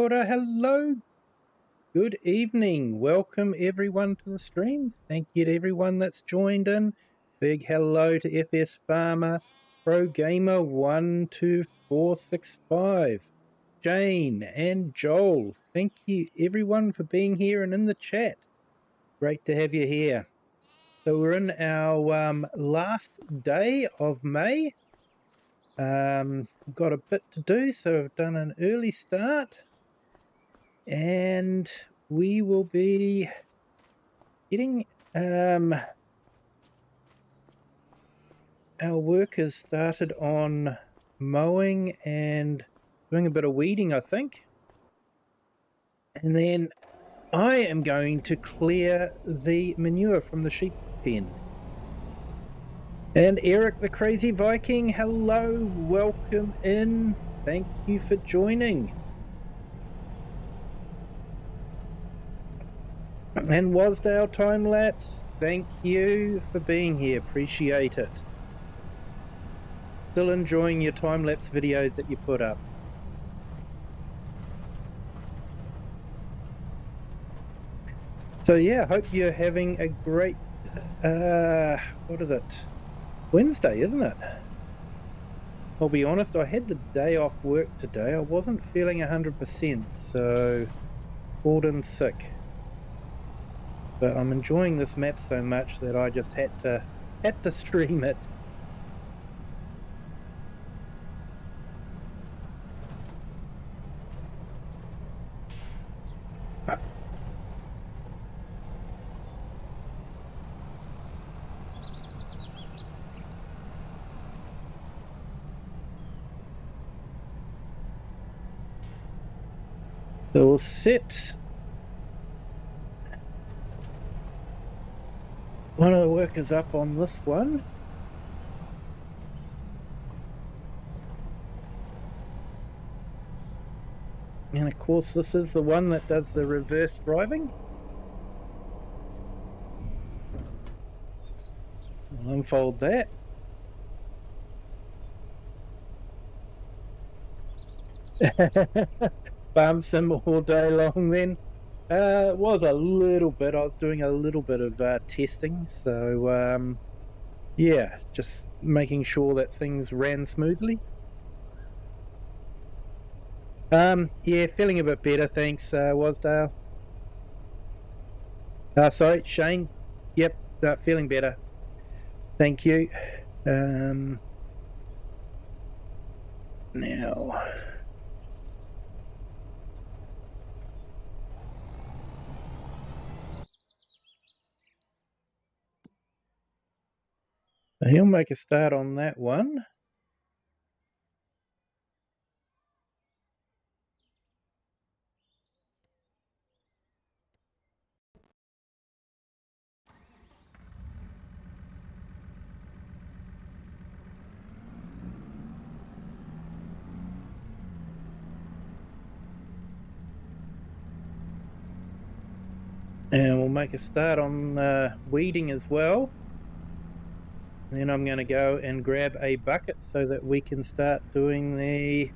kia ora, hello, good evening. Welcome everyone to the stream. Thank you to everyone that's joined in. Big hello to FS Farmer, Pro Gamer 12465, Jane and Joel. Thank you everyone for being here and in the chat. Great to have you here. So we're in our last day of May. I've got a bit to do, so I've done an early start. And we will be getting our workers started on mowing and doing a bit of weeding, I think. And then I am going to clear the manure from the sheep pen. And Eric the Crazy Viking, hello, welcome in. Thank you for joining. And Wasdale Time Lapse, thank you for being here, appreciate it. Still enjoying your time-lapse videos that you put up. So yeah, hope you're having a great, what is it? Wednesday, isn't it? I'll be honest, I had the day off work today. I wasn't feeling 100%, so called in sick. But I'm enjoying this map so much that I just had to stream it. So we'll set one of the workers up on this one. And of course this is the one that does the reverse driving. I'll unfold that. Farm sim all day long then. It was a little bit. I was doing a little bit of testing, so yeah, just making sure that things ran smoothly. Yeah, feeling a bit better, thanks, Wasdale. Sorry, Shane. Yep, feeling better. Thank you. Now. He'll make a start on that one. And we'll make a start on weeding as well. Then I'm going to go and grab a bucket so that we can start doing the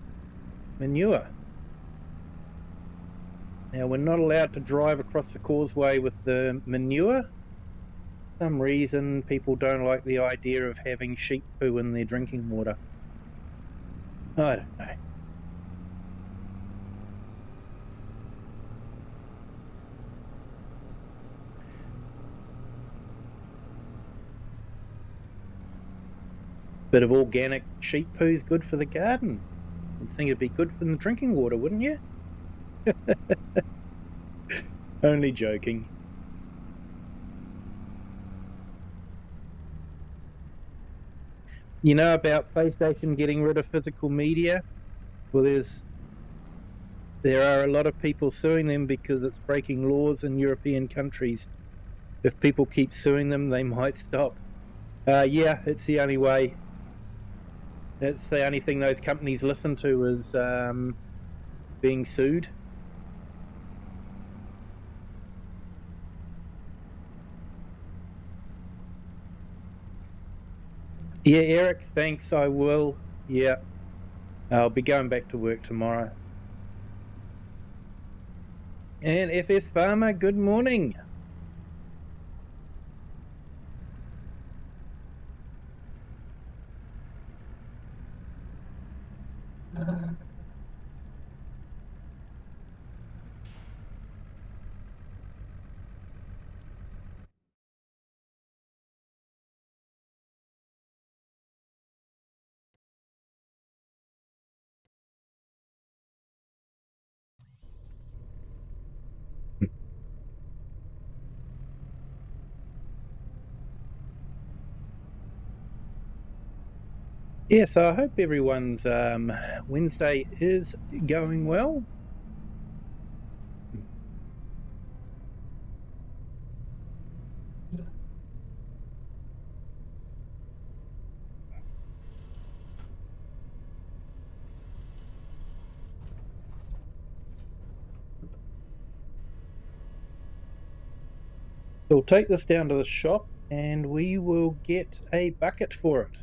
manure. Now we're not allowed to drive across the causeway with the manure. For some reason people don't like the idea of having sheep poo in their drinking water. I don't know. Bit of organic sheep poo is good for the garden. You'd think it'd be good for the drinking water, wouldn't you? Only joking. You know about PlayStation getting rid of physical media? Well, there are a lot of people suing them because it's breaking laws in European countries. If people keep suing them, they might stop. Yeah, it's the only way. It's the only thing those companies listen to is being sued. Yeah, Eric, thanks, I will. Yeah, I'll be going back to work tomorrow. And FS Farmer, good morning. Yeah, so I hope everyone's Wednesday is going well. We'll take this down to the shop and we will get a bucket for it.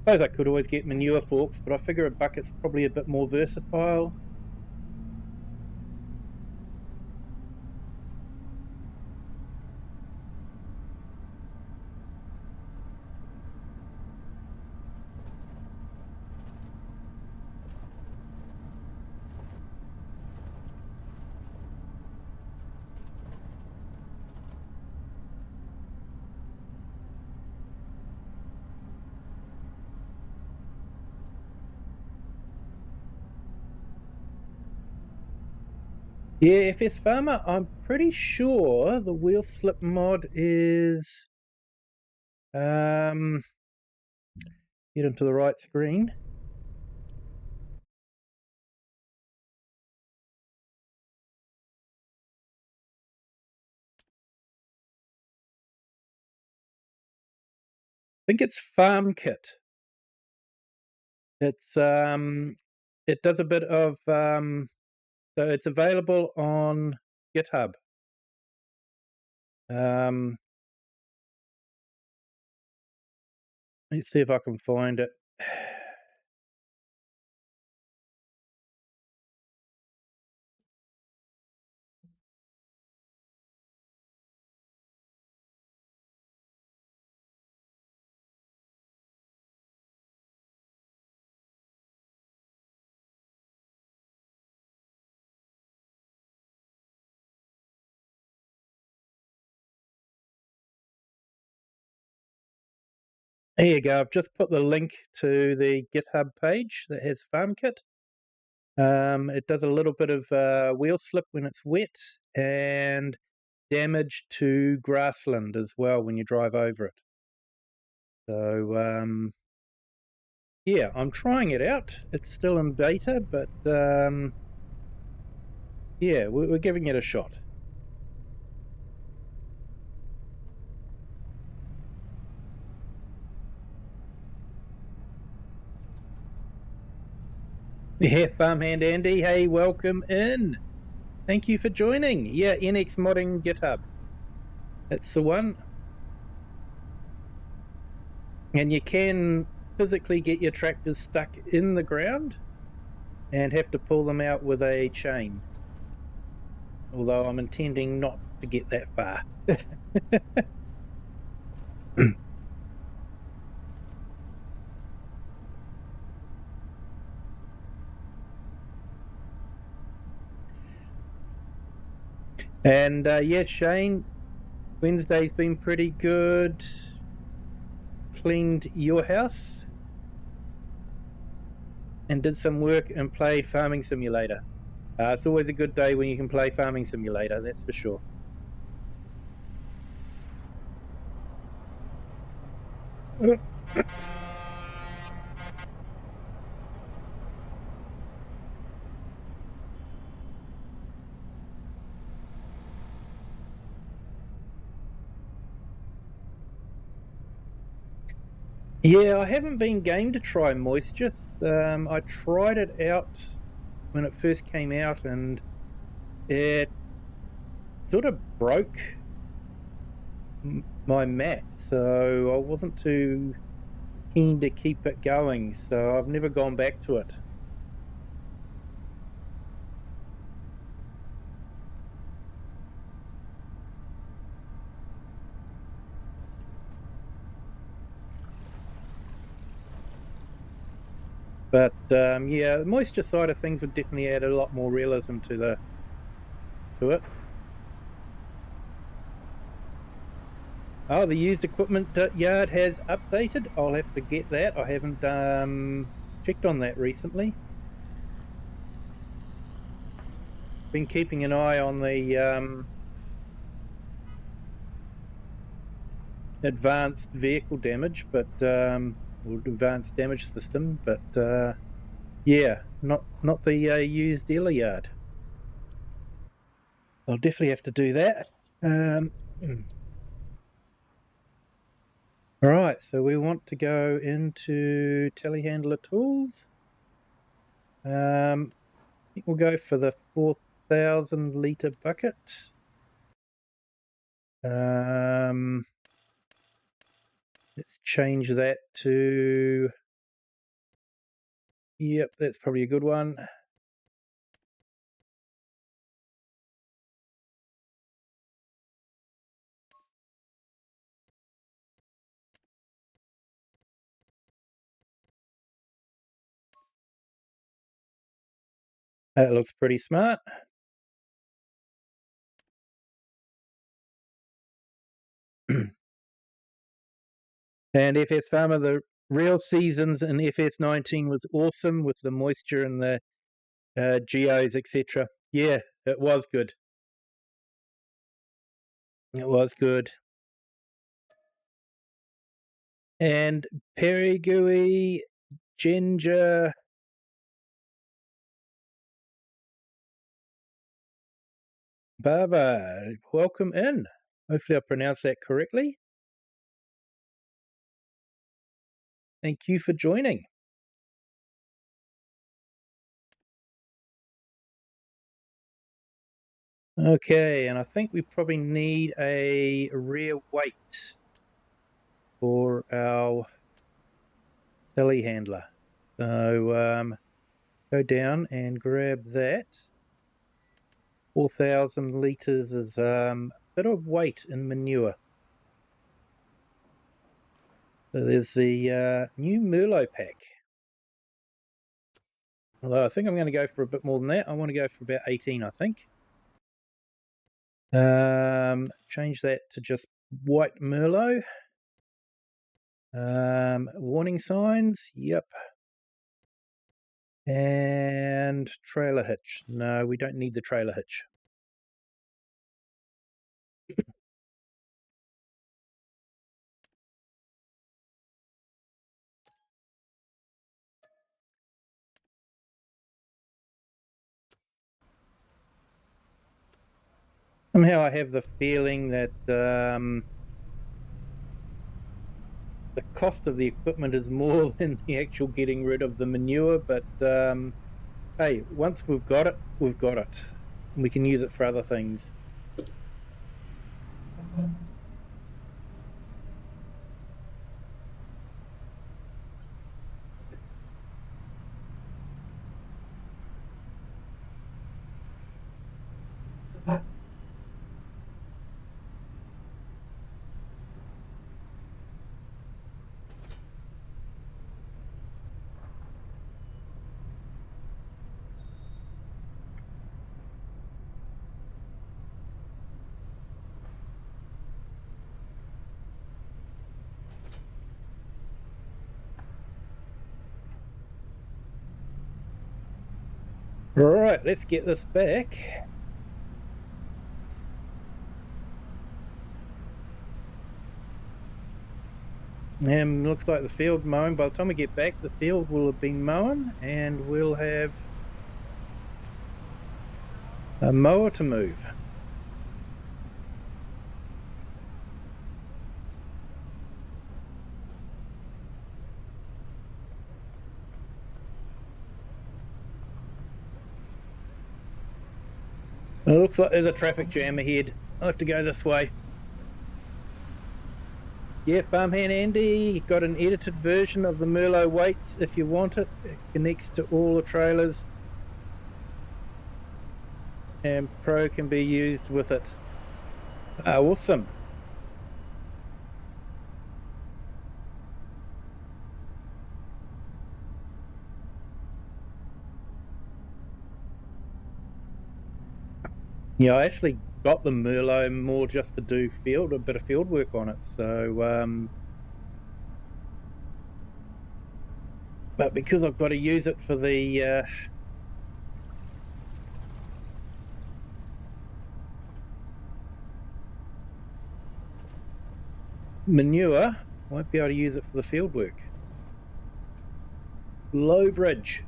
I suppose I could always get manure forks, but I figure a bucket's probably a bit more versatile. Yeah, FS Farmer, I'm pretty sure the wheel slip mod is get into the right screen. I think it's Farm Kit. It's it does a bit of so it's available on GitHub. Let's see if I can find it. There you go. I've just put the link to the GitHub page that has FarmKit. It does a little bit of wheel slip when it's wet and damage to grassland as well when you drive over it. So yeah, I'm trying it out. It's still in beta, but yeah, we're giving it a shot. Yeah, Farmhand Andy, hey, welcome in. Thank you for joining. Yeah, NX Modding GitHub. That's the one. And you can physically get your tractors stuck in the ground and have to pull them out with a chain. Although I'm intending not to get that far. And yeah, Shane, Wednesday's been pretty good. Cleaned your house and did some work and played Farming Simulator. It's always a good day when you can play Farming Simulator, that's for sure. Yeah, I haven't been game to try Moisture. I tried it out when it first came out and it sort of broke my map, so I wasn't too keen to keep it going, so I've never gone back to it. But yeah, the moisture side of things would definitely add a lot more realism to it. Oh, the used equipment yard has updated. I'll have to get that. I haven't checked on that recently. Been keeping an eye on the advanced vehicle damage, but or advanced damage system, but yeah, not the used dealer yard. I'll definitely have to do that. All right, so we want to go into telehandler tools. I think we'll go for the 4,000 litre bucket. Let's change that to, yep, that's probably a good one. That looks pretty smart. And FS Farmer, the real seasons in FS19 was awesome with the moisture and the geos, etc. Yeah, it was good. It was good. And Perry Gooey, Ginger, Baba, welcome in. Hopefully I pronounced that correctly. Thank you for joining. Okay, and I think we probably need a rear weight for our telehandler. So go down and grab that. 4,000 litres is a bit of weight in manure. So there's the new Merlot pack. Although I think I'm going to go for a bit more than that. I want to go for about 18, I think. Change that to just white Merlot. Warning signs, yep. And trailer hitch. No, we don't need the trailer hitch. Somehow I have the feeling that the cost of the equipment is more than the actual getting rid of the manure, but hey, once we've got it, we've got it. We can use it for other things. Right, let's get this back. And looks like the field mowing. By the time we get back, the field will have been mown, and we'll have a mower to move. It looks like there's a traffic jam ahead. I'll have to go this way. Yeah, Farmhand Andy, got an edited version of the Merlot weights if you want it. It connects to all the trailers, and Pro can be used with it. Awesome. Yeah, I actually got the Merlot more just to do a bit of field work on it. So, but because I've got to use it for the manure, I won't be able to use it for the field work. Low bridge.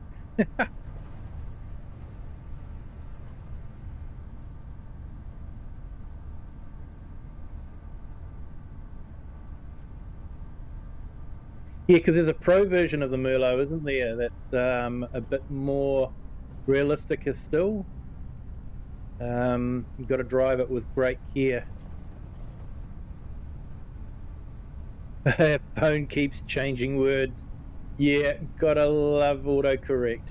Yeah, because there's a pro version of the Merlot, isn't there? That's a bit more realistic still. You've got to drive it with great care. Phone keeps changing words. Yeah, gotta love autocorrect.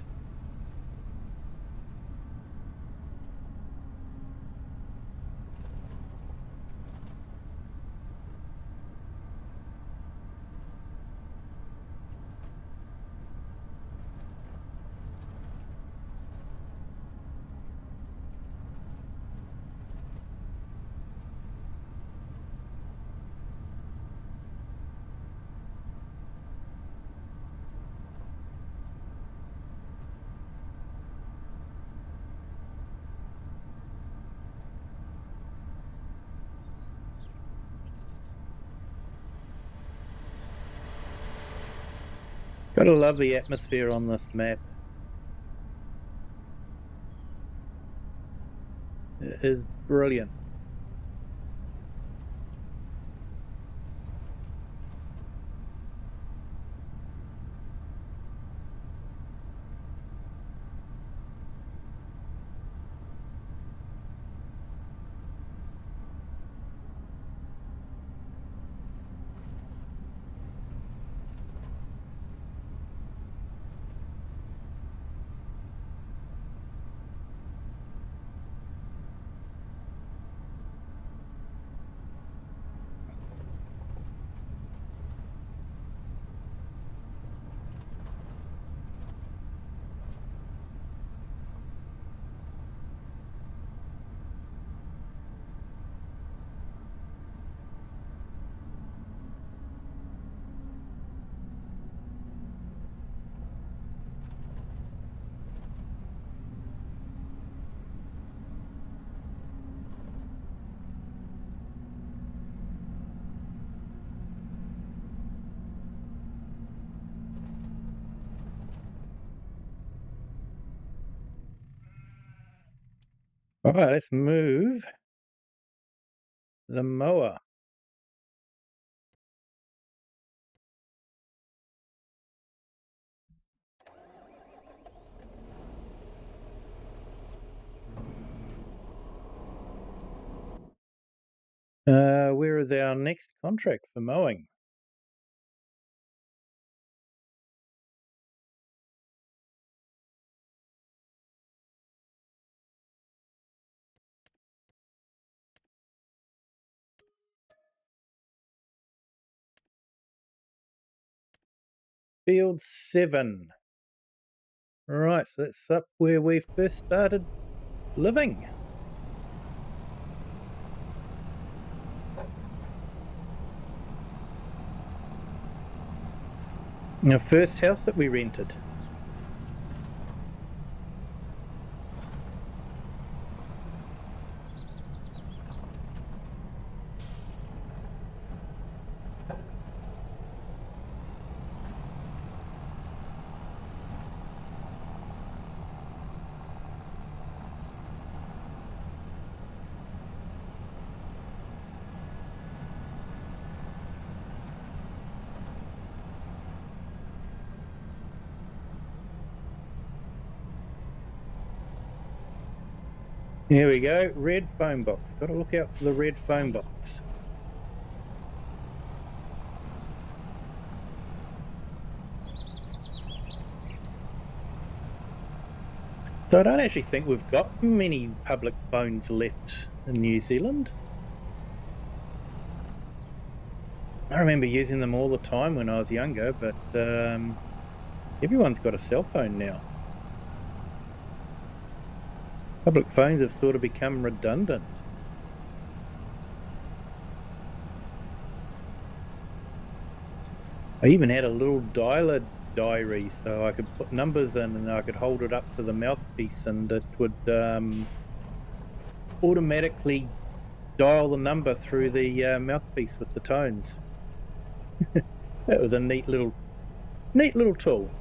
Gotta love the atmosphere on this map. It is brilliant. All right, let's move the mower. Where is our next contract for mowing? Field 7. Right, so that's up where we first started living. Our first house that we rented. Here we go, red phone box. Got to look out for the red phone box. So I don't actually think we've got many public phones left in New Zealand. I remember using them all the time when I was younger, but everyone's got a cell phone now. Public phones have sort of become redundant. I even had a little dialer diary, so I could put numbers in and I could hold it up to the mouthpiece and it would automatically dial the number through the mouthpiece with the tones. That was a neat little tool.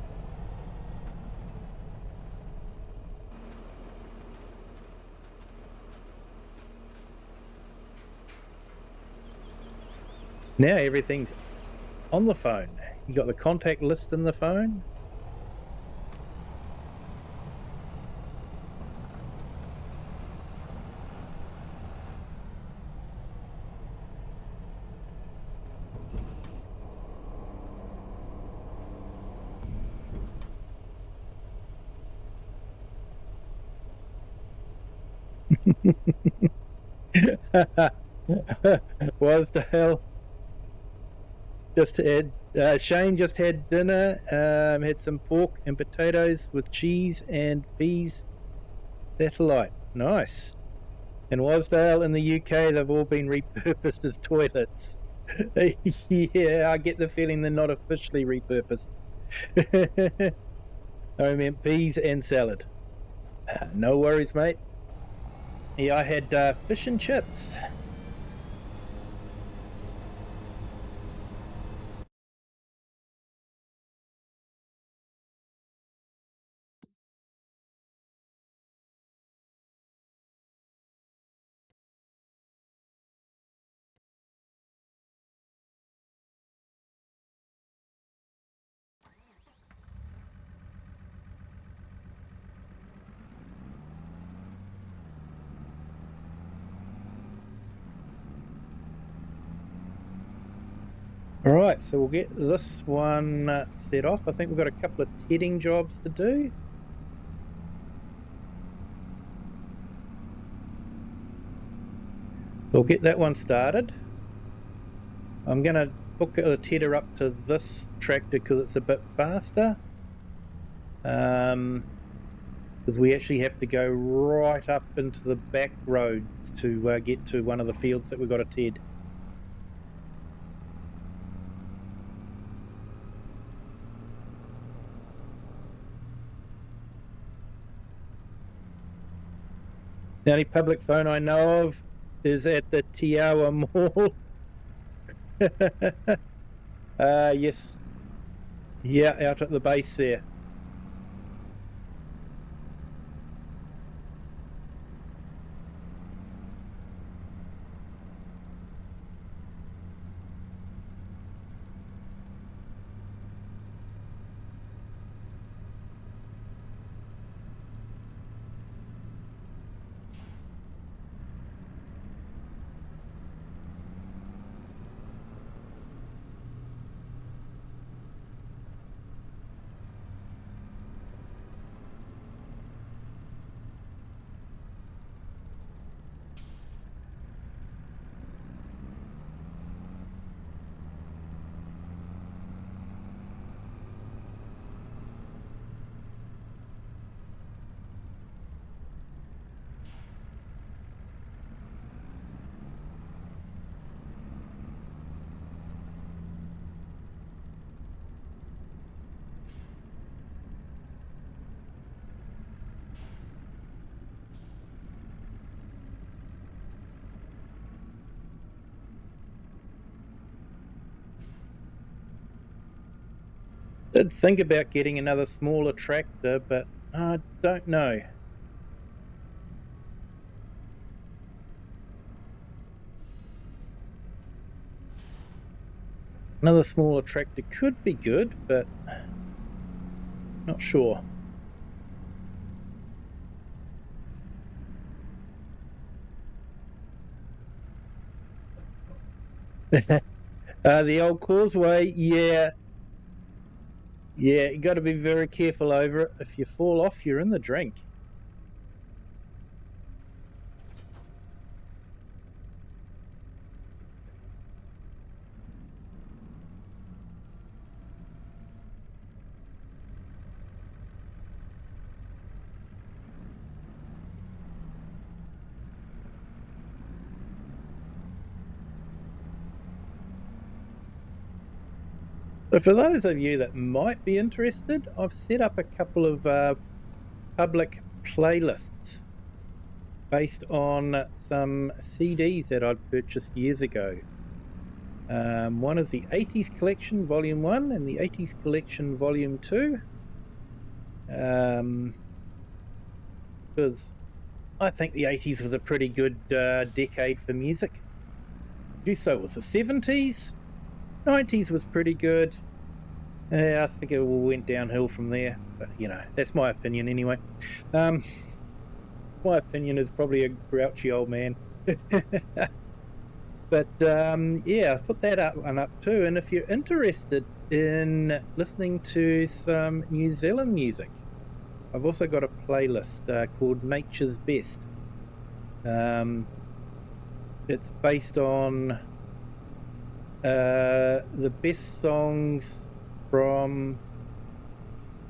Now everything's on the phone. You got the contact list in the phone. Was the hell? Just had Shane just had dinner. Had some pork and potatoes with cheese and peas. Satellite, nice. In Wasdale in the UK, they've all been repurposed as toilets. Yeah, I get the feeling they're not officially repurposed. I meant peas and salad. No worries, mate. Yeah, I had fish and chips. All right, so we'll get this one set off. I think we've got a couple of tedding jobs to do. So we'll get that one started. I'm going to hook the tedder up to this tractor because it's a bit faster. Because we actually have to go right up into the back roads to get to one of the fields that we've got to ted. The only public phone I know of is at the Tiawa Mall. Yes. Yeah, out at the base there. Did think about getting another smaller tractor, but I don't know. Another smaller tractor could be good, but not sure. The old causeway, yeah. Yeah, you got to be very careful over it. If you fall off, you're in the drink. So for those of you that might be interested, I've set up a couple of public playlists based on some CDs that I'd purchased years ago. One is the 80s Collection Volume 1 and the 80s Collection Volume 2. Because I think the 80s was a pretty good decade for music. So was the 70s. 90s was pretty good. I think it all went downhill from there. But, you know, that's my opinion anyway. My opinion is probably a grouchy old man. But yeah, I put that one up too. And if you're interested in listening to some New Zealand music, I've also got a playlist called Nature's Best. It's based on the best songs from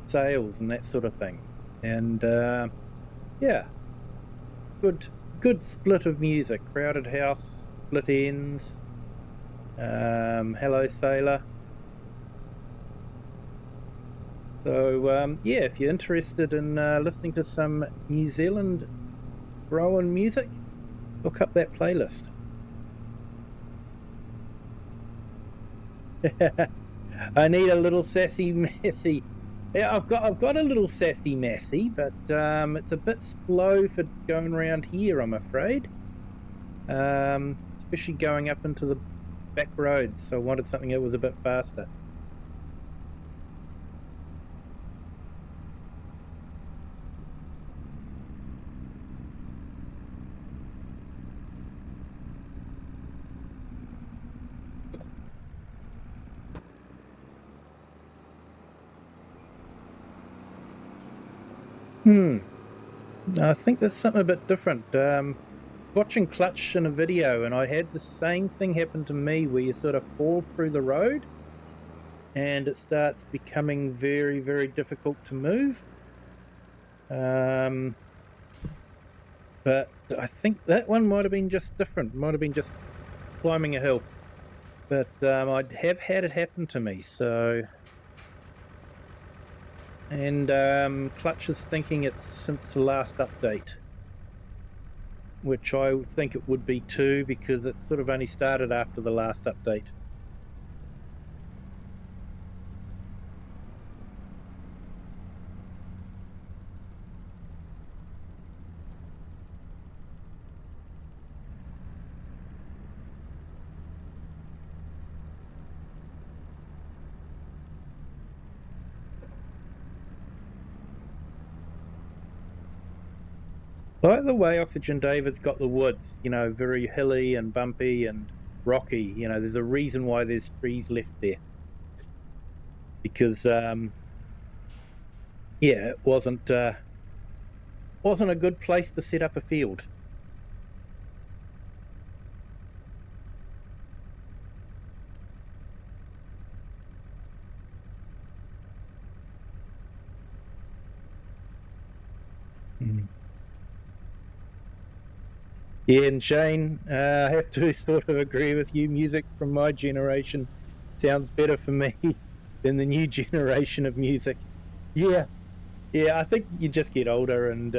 sales and that sort of thing. And yeah, good split of music. Crowded House, Split Ends, Hello Sailor. So yeah, if you're interested in listening to some New Zealand grown music, look up that playlist. I need a little sassy messy. Yeah, I've got a little sassy messy, but it's a bit slow for going around here, I'm afraid. Especially going up into the back roads. So I wanted something that was a bit faster. I think there's something a bit different. Watching Clutch in a video, and I had the same thing happen to me where you sort of fall through the road and it starts becoming very, very difficult to move. But I think that one might have been just different. Might have been just climbing a hill. But I have had it happen to me, so... And Clutch is thinking it's since the last update, which I think it would be too, because it sort of only started after the last update. By the way, OxygenDavid's got the woods, you know, very hilly and bumpy and rocky. You know, there's a reason why there's trees left there. Because, yeah, it wasn't a good place to set up a field. Yeah, and Shane, I have to sort of agree with you. Music from my generation sounds better for me than the new generation of music. Yeah, yeah, I think you just get older, and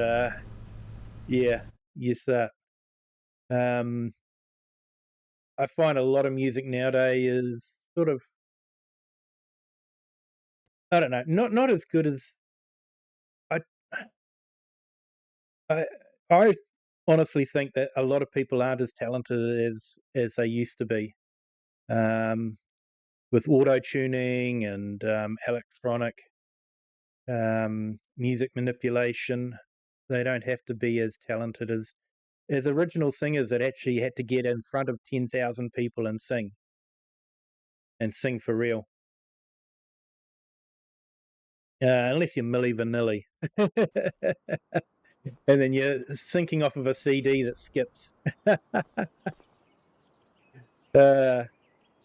yeah, yes. Um, I find a lot of music nowadays is sort of, I don't know, not as good as I. I I honestly think that a lot of people aren't as talented as they used to be. Um, with auto tuning and electronic music manipulation, they don't have to be as talented as original singers that actually had to get in front of 10,000 people and sing for real. Unless you're Milli Vanilli. And then you're syncing off of a CD that skips. uh, so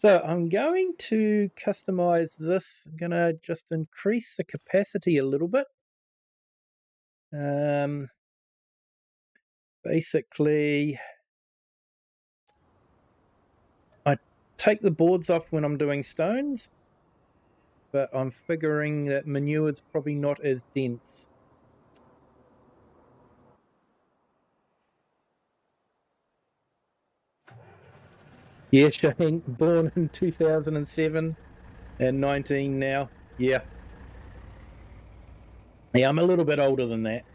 I'm going to customize this. I'm going to just increase the capacity a little bit. Basically, I take the boards off when I'm doing stones, but I'm figuring that manure's probably not as dense. Yeah, Shane, born in 2007 and 19 now. Yeah. Yeah, I'm a little bit older than that.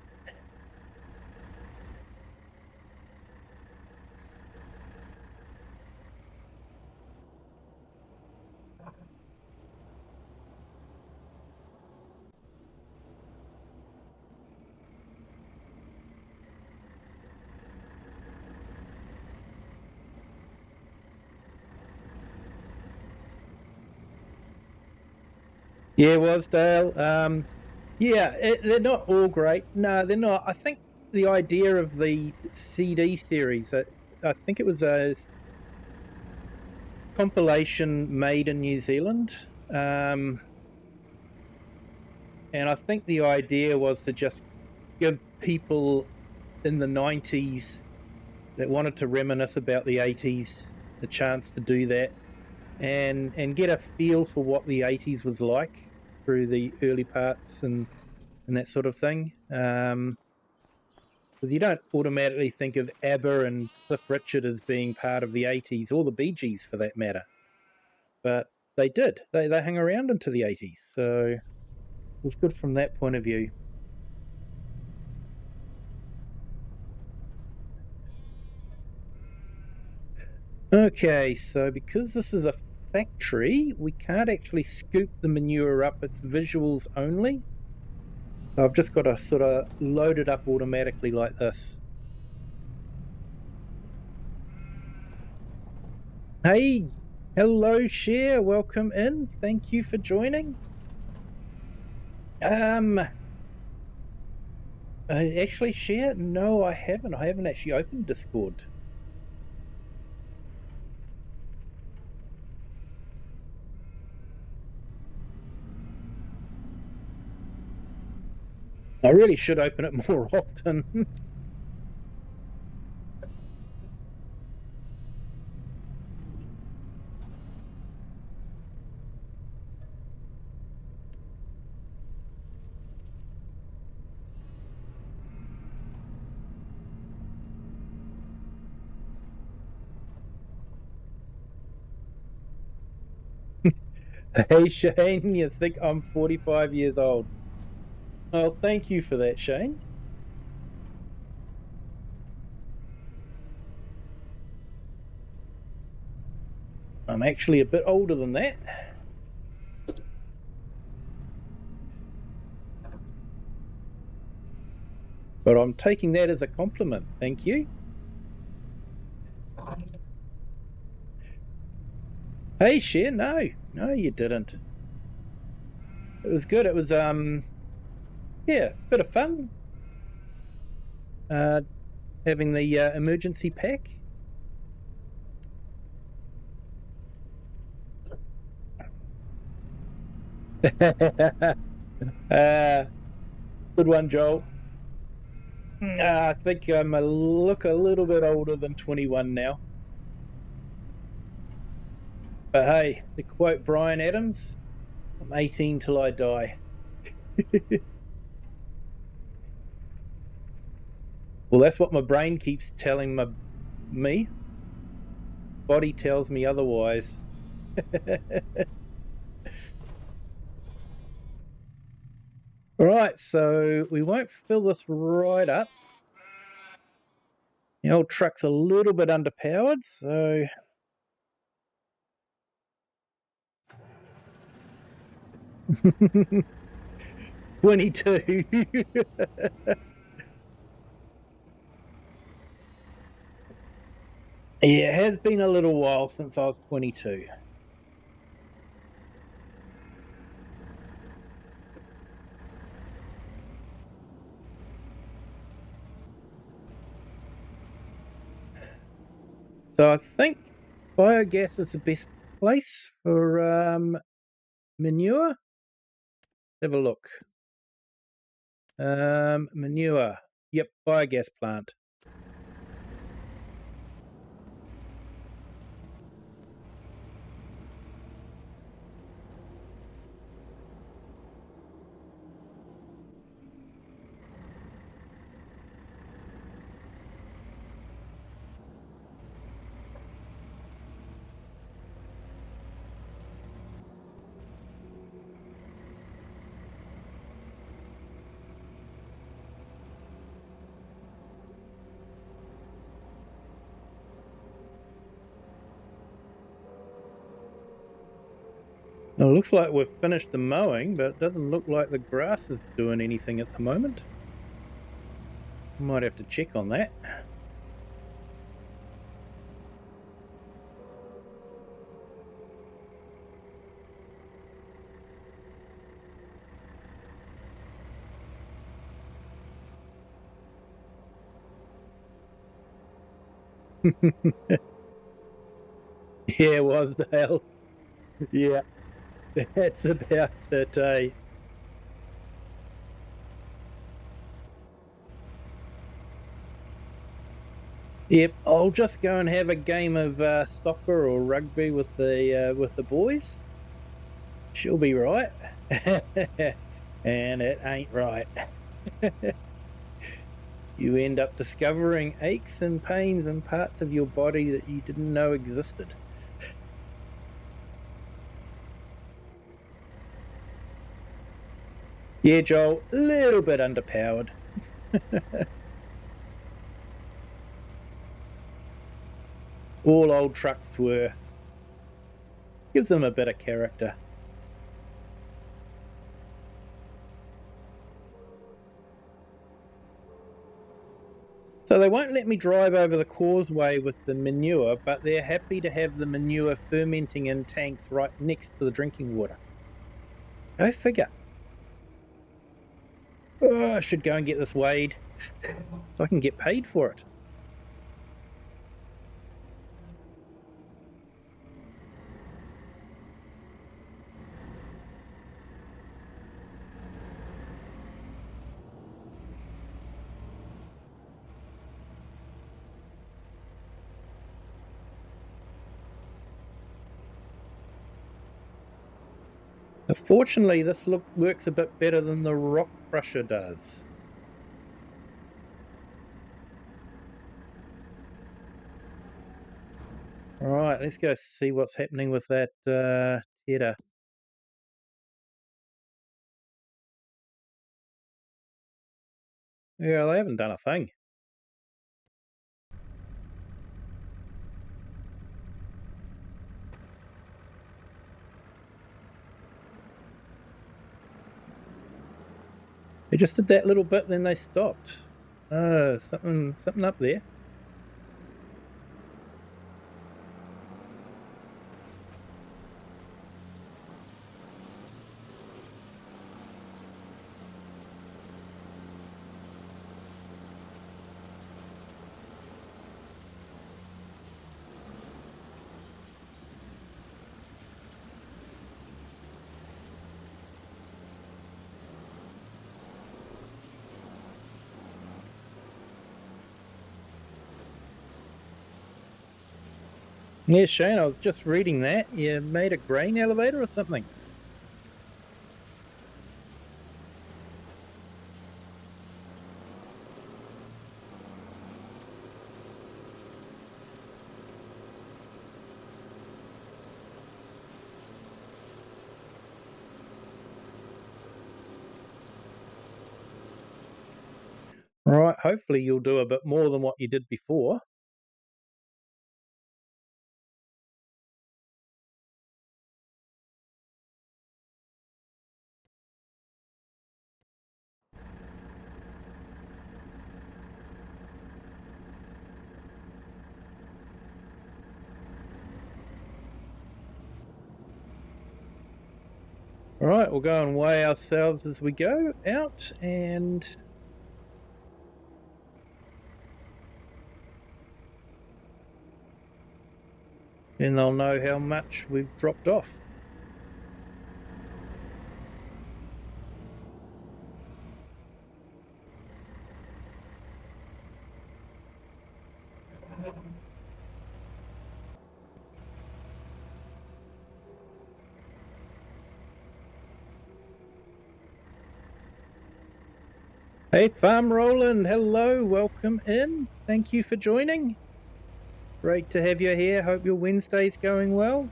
Yeah, Wasdale. Yeah, they're not all great. No, they're not. I think the idea of the CD series, I think it was a compilation made in New Zealand. And I think the idea was to just give people in the 90s that wanted to reminisce about the 80s a chance to do that and get a feel for what the 80s was like through the early parts and that sort of thing. Because you don't automatically think of ABBA and Cliff Richard as being part of the 80s, or the Bee Gees for that matter. But they did. They hung around into the 80s. So it was good from that point of view. Okay, so because this is a factory, we can't actually scoop the manure up. It's visuals only. So I've just got to sort of load it up automatically like this. Hey, hello, Cher. Welcome in. Thank you for joining. Actually, Cher, no, I haven't. I haven't actually opened Discord. I really should open it more often. Hey, Shane, you think I'm 45 years old? Well, thank you for that, Shane. I'm actually a bit older than that. But I'm taking that as a compliment. Thank you. Hey, Cher, no, you didn't. It was good. It was yeah, bit of fun. Having the emergency pack. Good one, Joel. I think I'm look a little bit older than 21 now. But hey, to quote Brian Adams, I'm 18 till I die. Well, that's what my brain keeps telling me. Body tells me otherwise. All right, so we won't fill this right up. The old truck's a little bit underpowered, so 22. Yeah, it has been a little while since I was 22. So I think biogas is the best place for manure. Have a look. Manure. Yep, biogas plant. Well, it looks like we've finished the mowing, but it doesn't look like the grass is doing anything at the moment. Might have to check on that. Yeah, Wasdale. Yeah, that's about it, eh? Yep, I'll just go and have a game of soccer or rugby with the boys. She'll be right, and it ain't right. You end up discovering aches and pains and parts of your body that you didn't know existed. Yeah, Joel, a little bit underpowered. All old trucks were. Gives them a bit of character. So they won't let me drive over the causeway with the manure, but they're happy to have the manure fermenting in tanks right next to the drinking water. Go figure. Oh, I should go and get this weighed so I can get paid for it. Fortunately, this works a bit better than the rock crusher does. All right, let's go see what's happening with that header. Yeah, they haven't done a thing. They just did that little bit, then they stopped. Something up there. Yeah, Shane, I was just reading that. You made a grain elevator or something? All right, hopefully you'll do a bit more than what you did before. All right, we'll go and weigh ourselves as we go out, and then they'll know how much we've dropped off. Hey, Farm Roland, hello, welcome in. Thank you for joining. Great to have you here. Hope your Wednesday's going well.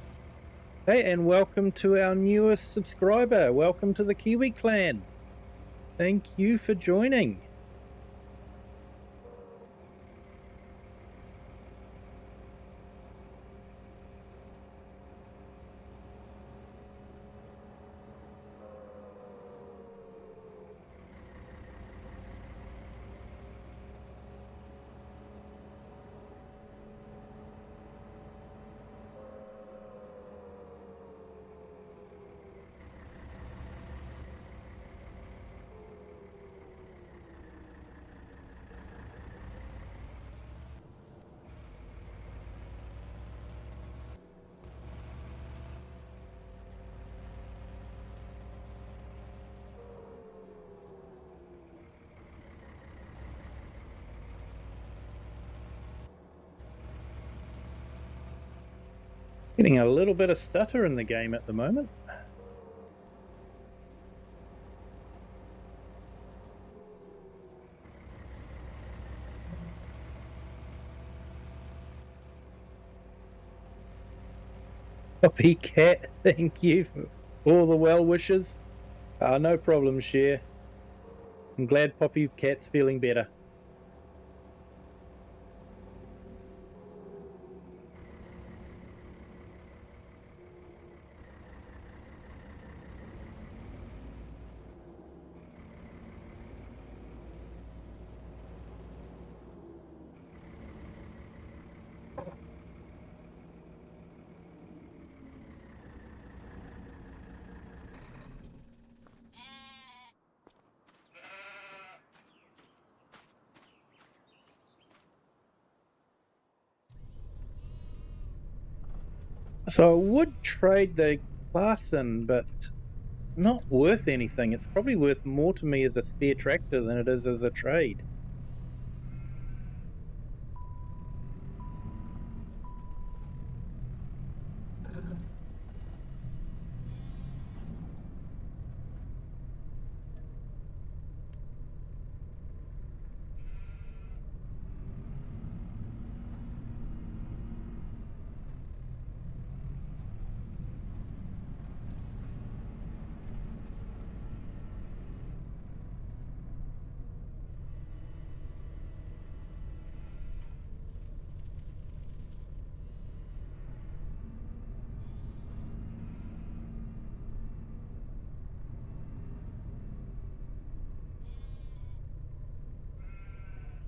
Hey, and welcome to our newest subscriber. Welcome to the Kiwi clan. Thank you for joining. Getting a little bit of stutter in the game at the moment. Poppy Cat, thank you for all the well wishes. No problem, Cher. I'm glad Poppy Cat's feeling better. So I would trade the class in, but it's not worth anything. It's probably worth more to me as a spare tractor than it is as a trade.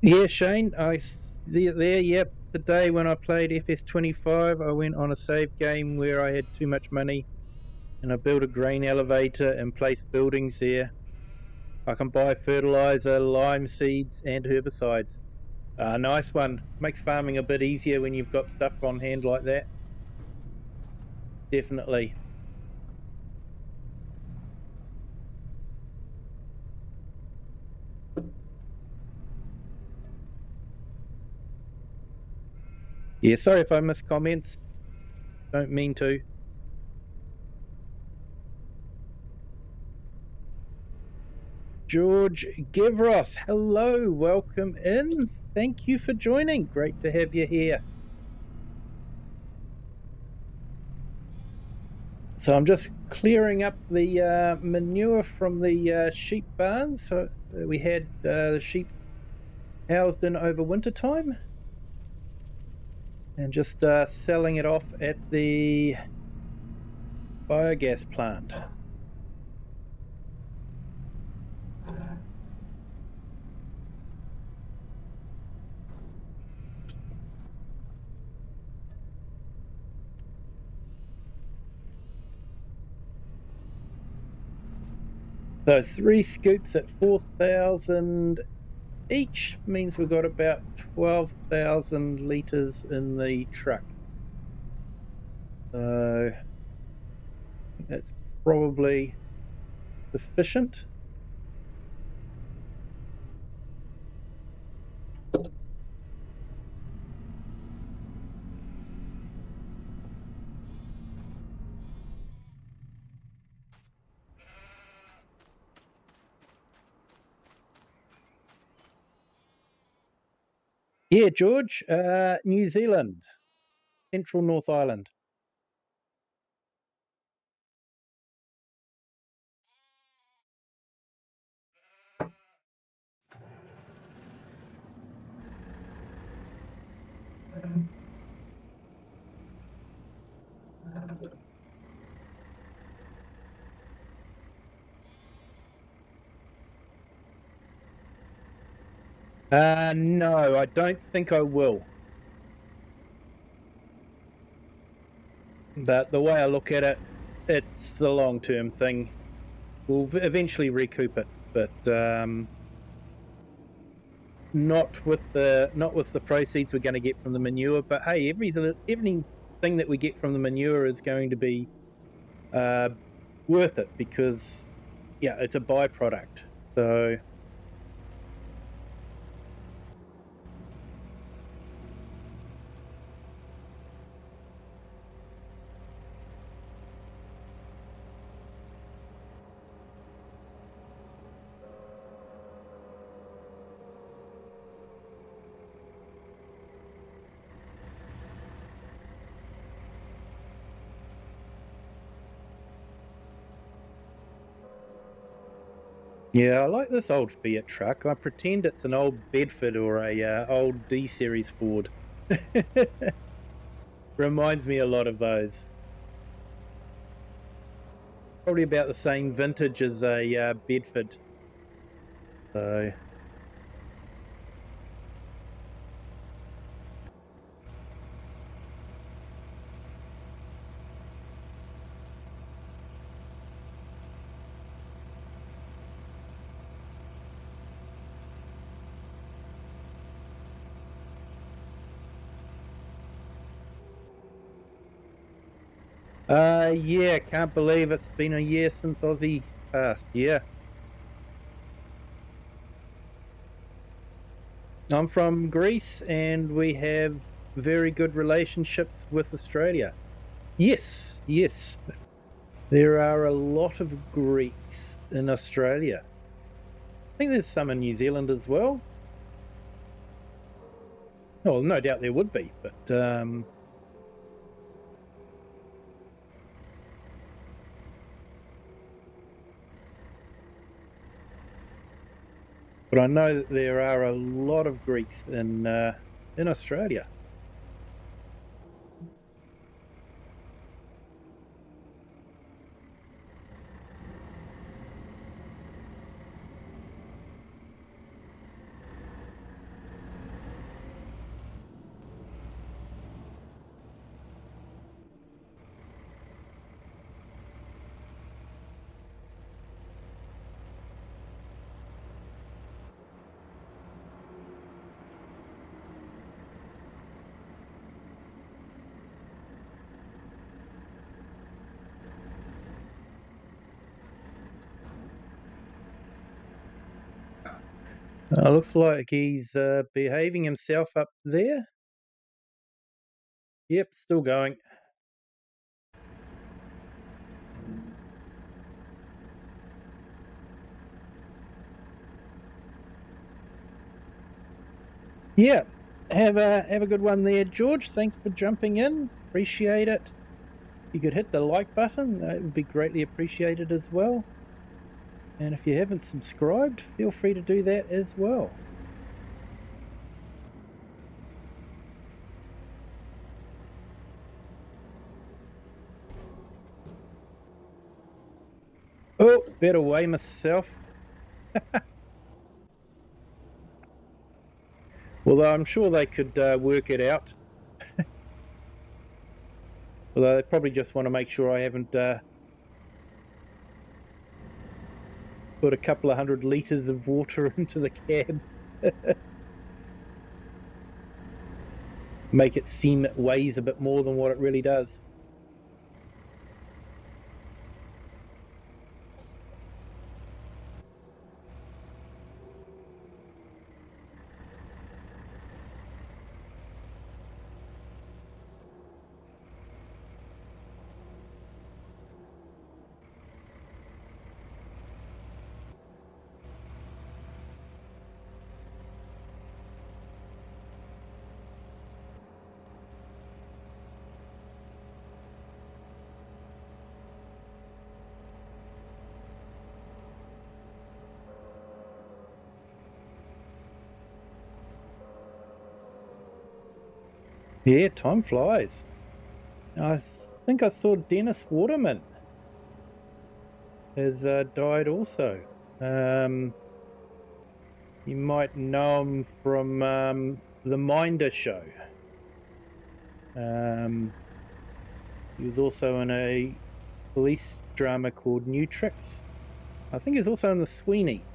Yeah, Shane, I see it there. Yep, the day when I played FS25, I went on a save game where I had too much money and I built a grain elevator and placed buildings there. I can buy fertilizer, lime seeds, and herbicides. Nice one. Makes farming a bit easier when you've got stuff on hand like that. Definitely. Yeah, sorry if I miss comments. Don't mean to. George Givros, hello, welcome in. Thank you for joining. Great to have you here. So I'm just clearing up the manure from the sheep barns. So we had the sheep housed in over winter time, and just selling it off at the biogas plant. So 3 scoops at 4,000 each means we've got about 12,000 litres in the truck. So that's probably sufficient. Yeah, George, New Zealand, Central North Island. No, I don't think I will. But the way I look at it, it's the long-term thing. We'll eventually recoup it, but not with the proceeds we're going to get from the manure. But hey, everything that we get from the manure is going to be worth it, because yeah, it's a byproduct. So Yeah, I like this old Fiat truck. I pretend it's an old Bedford or a old D series Ford. Reminds me a lot of those. Probably about the same vintage as a Bedford. So yeah, can't believe it's been a year since Aussie passed. Yeah. I'm from Greece and we have very good relationships with Australia. Yes, yes. There are a lot of Greeks in Australia. I think there's some in New Zealand as well. Well, no doubt there would be, but I know that there are a lot of Greeks in Australia. Looks like he's behaving himself up there. Yep, still going. Yeah, have a good one there, George. Thanks for jumping in. Appreciate it. You could hit the like button. It would be greatly appreciated as well. And if you haven't subscribed, feel free to do that as well. Oh, better weigh myself. Although I'm sure they could work it out. Although they probably just want to make sure I haven't put a couple of 100 litres of water into the cab. Make it seem it weighs a bit more than what it really does. Yeah, time flies. I think I saw Dennis Waterman has died also. Um, you might know him from the Minder show. Um, he was also in a police drama called New Tricks. I think he's also in the Sweeney.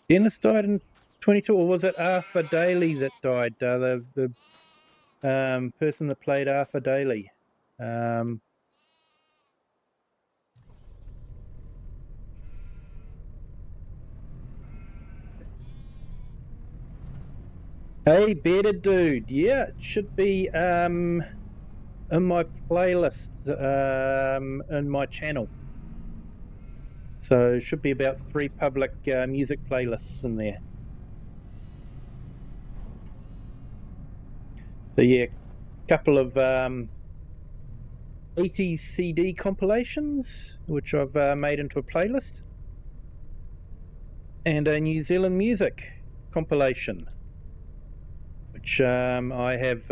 Dennis died in 22, or was it Arthur Daly that died? The person that played Arthur Daly. Hey, Bearded Dude. Yeah, it should be in my playlist in my channel. So it should be about 3 public music playlists in there. So yeah, couple of 80s CD compilations, which I've made into a playlist, and a New Zealand music compilation, which I have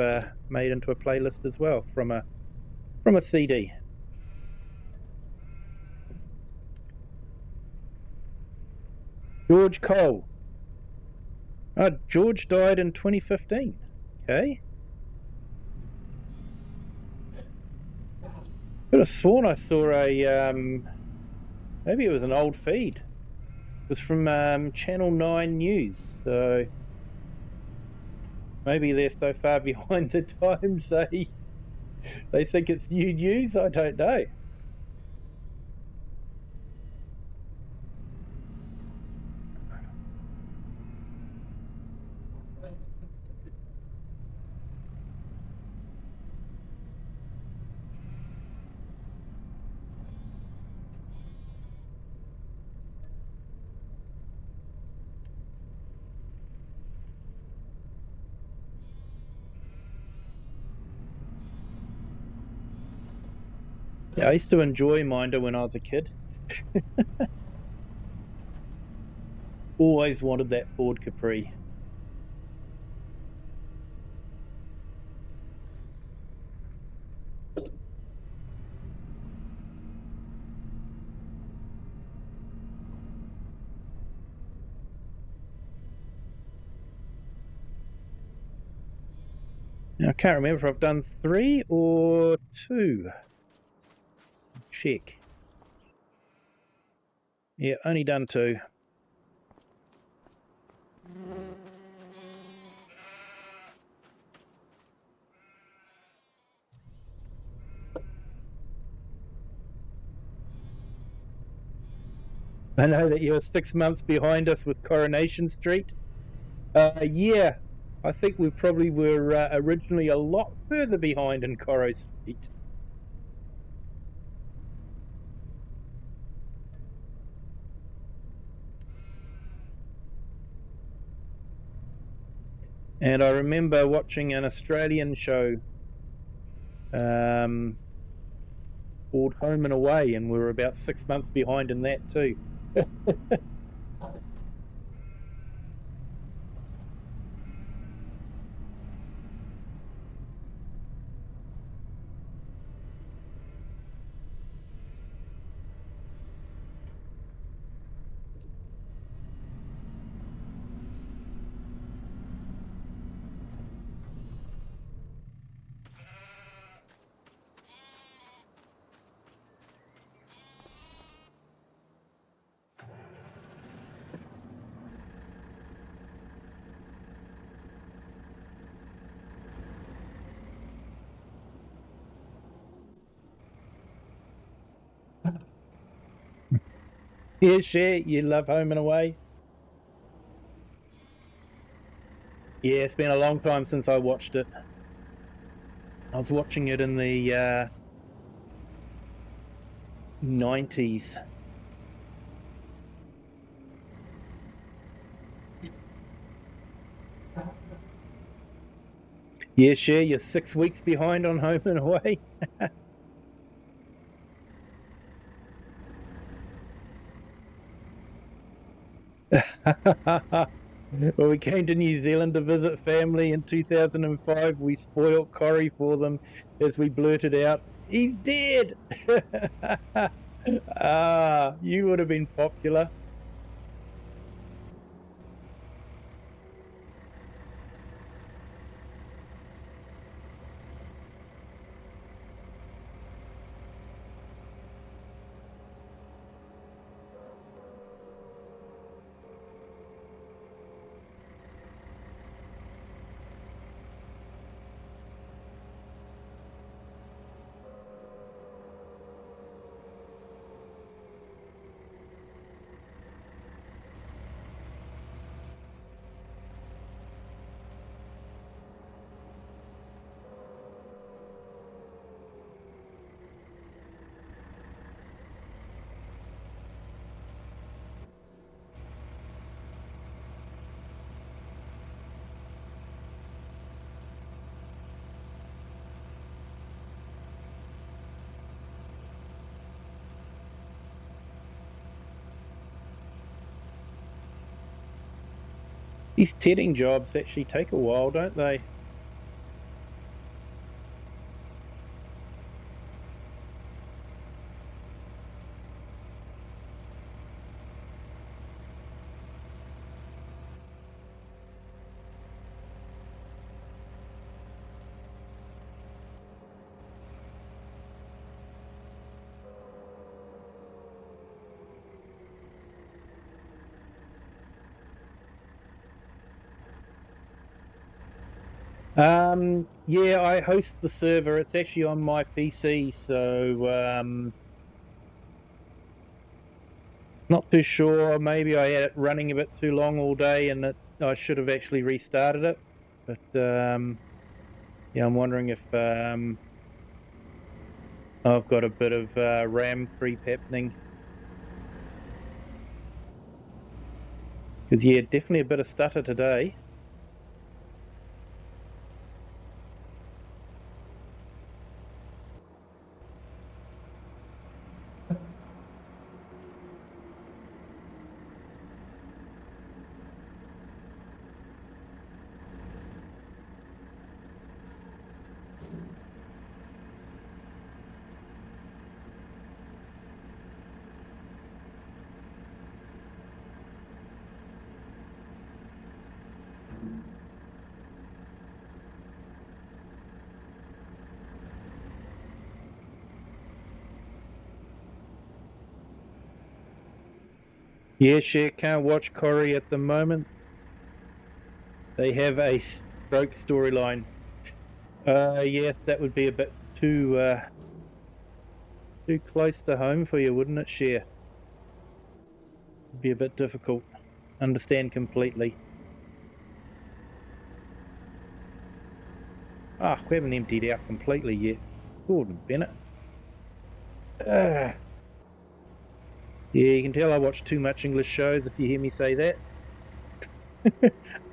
made into a playlist as well from a CD. George Cole. George died in 2015. Okay. Could have sworn I saw a maybe it was an old feed. It was from Channel 9 News. So maybe they're so far behind the times they think it's new news. I don't know. Yeah, I used to enjoy Minder when I was a kid. Always wanted that Ford Capri. Now, I can't remember if I've done 3 or 2. Check. Yeah, only done 2. I know that you're 6 months behind us with Coronation Street. Yeah, I think we probably were originally a lot further behind in Coro Street. And I remember watching an Australian show called Home and Away, and we were about 6 months behind in that too. Yeah, share. You love Home and Away? Yeah, it's been a long time since I watched it. I was watching it in the 90s. Yeah, share. You're 6 weeks behind on Home and Away. Well, we came to New Zealand to visit family in 2005. We spoiled Corrie for them as we blurted out, "He's dead!" You would have been popular. These tedding jobs actually take a while, don't they? Yeah, I host the server. It's actually on my PC, so not too sure. Maybe I had it running a bit too long all day, and I should have actually restarted it. But yeah, I'm wondering if I've got a bit of RAM creep happening. Because yeah, definitely a bit of stutter today. Yeah, share can't watch Corrie at the moment. They have a stroke storyline. Yes, that would be a bit too close to home for you, wouldn't it, Share? It'd be a bit difficult. Understand completely. Ah, we haven't emptied out completely yet. Gordon Bennett. Yeah, you can tell I watch too much English shows if you hear me say that.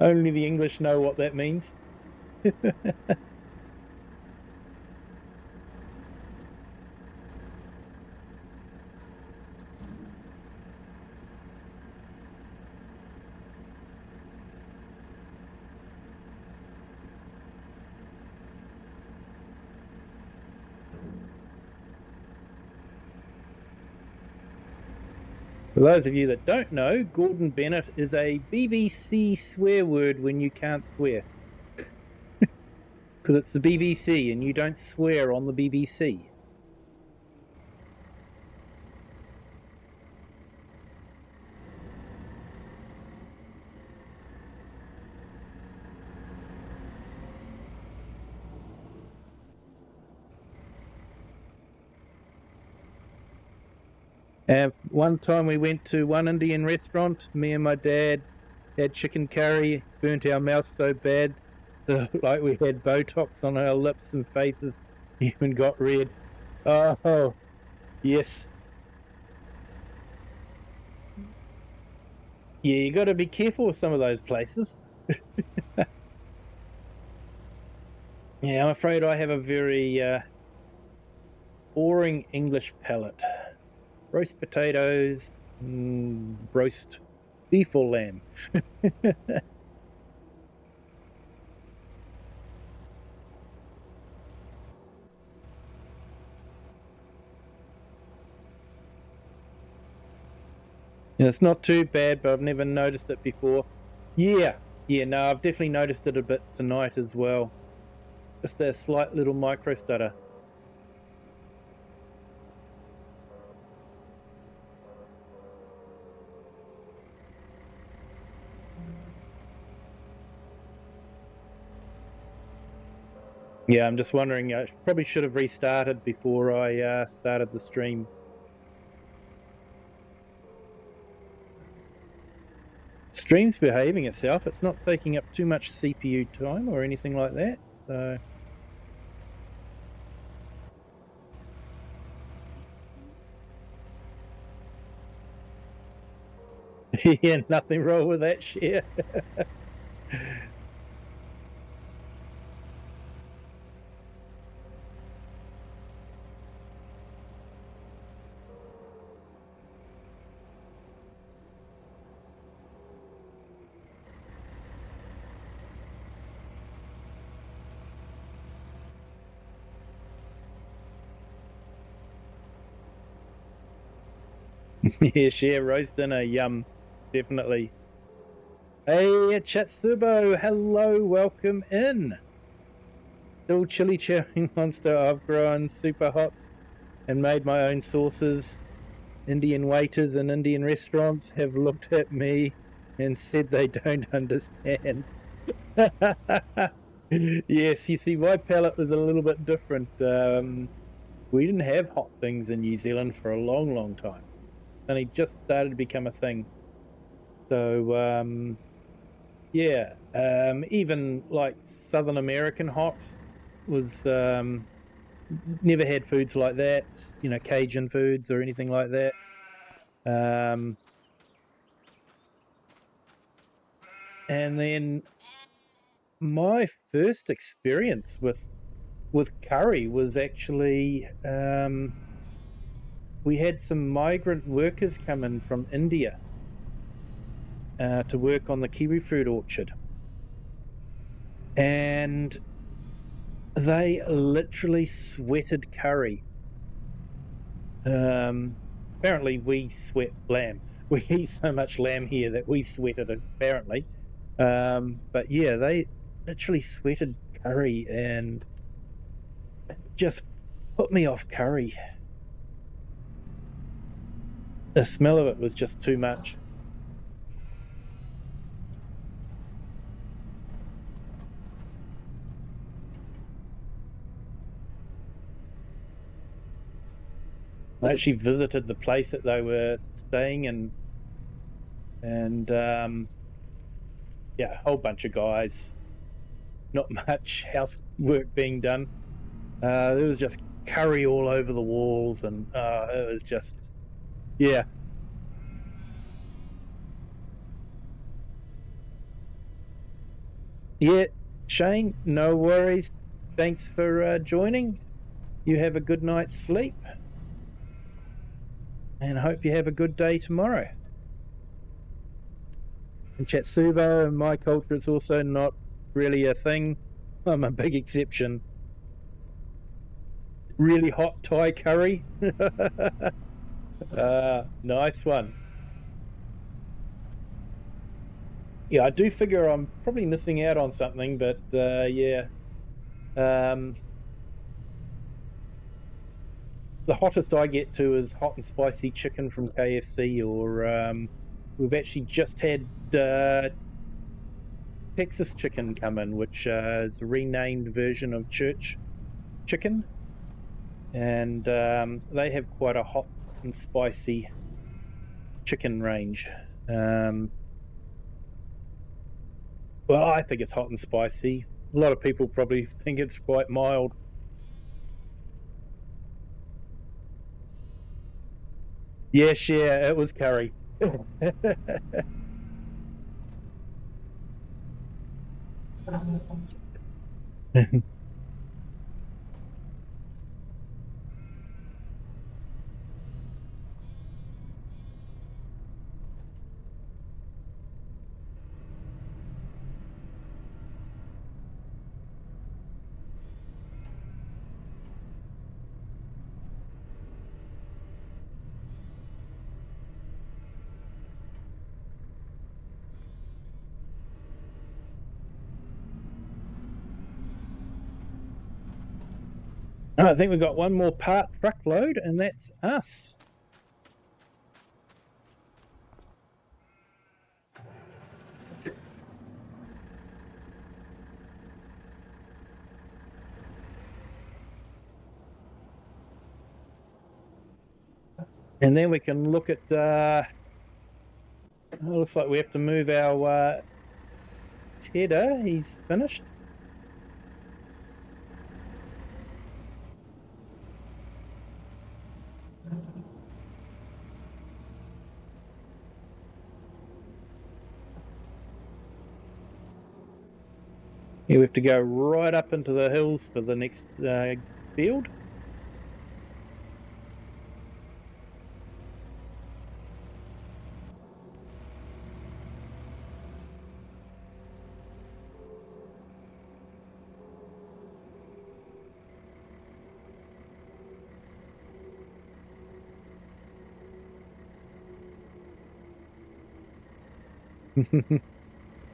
Only the English know what that means. For those of you that don't know, Gordon Bennett is a BBC swear word when you can't swear. Because it's the BBC and you don't swear on the BBC. And one time we went to one Indian restaurant, me and my dad had chicken curry, burnt our mouth so bad, like we had Botox on our lips and faces, even got red. Oh, yes. Yeah, you got to be careful with some of those places. Yeah, I'm afraid I have a very boring English palate. Roast potatoes, roast beef or lamb. Yeah, it's not too bad, but I've never noticed it before. Yeah, no, I've definitely noticed it a bit tonight as well. Just a slight little micro stutter. Yeah, I'm just wondering, I probably should have restarted before I started the stream. Stream's behaving itself. It's not taking up too much CPU time or anything like that. So yeah, nothing wrong with that share. Yeah, share roast dinner, yum, definitely. Hey, Chatsubo, hello, welcome in. Still chili chowing monster. I've grown super hots and made my own sauces. Indian waiters in Indian restaurants have looked at me and said they don't understand. Yes, you see, my palate was a little bit different. We didn't have hot things in New Zealand for a long, long time. And it just started to become a thing. So, yeah, even like Southern American hot was never had foods like that, Cajun foods or anything like that. Um, and then my first experience with curry was actually we had some migrant workers come in from India to work on the kiwi fruit orchard, and they literally sweated curry. Apparently, we sweat lamb. We eat so much lamb here that we sweat it. Apparently, but yeah, they literally sweated curry and just put me off curry. The smell of it was just too much. I actually visited the place that they were staying in, and yeah, a whole bunch of guys, not much housework being done. There was just curry all over the walls, and it was just, yeah. Yeah, Shane, no worries. Thanks for joining. You have a good night's sleep, and hope you have a good day tomorrow. In Chatsubo, in my culture, it's also not really a thing. I'm a big exception. Really hot Thai curry. Nice one. Yeah, I do figure I'm probably missing out on something, but yeah. Um, the hottest I get to is hot and spicy chicken from KFC, or we've actually just had Texas chicken come in, which is a renamed version of church chicken, and they have quite a hot and spicy chicken range. Um, well, I think it's hot and spicy. A lot of people probably think it's quite mild. Yes, yeah, it was curry. I think we've got one more part truckload, and that's us. And then we can look at, looks like we have to move our Tedder. He's finished. Yeah, we have to go right up into the hills for the next field.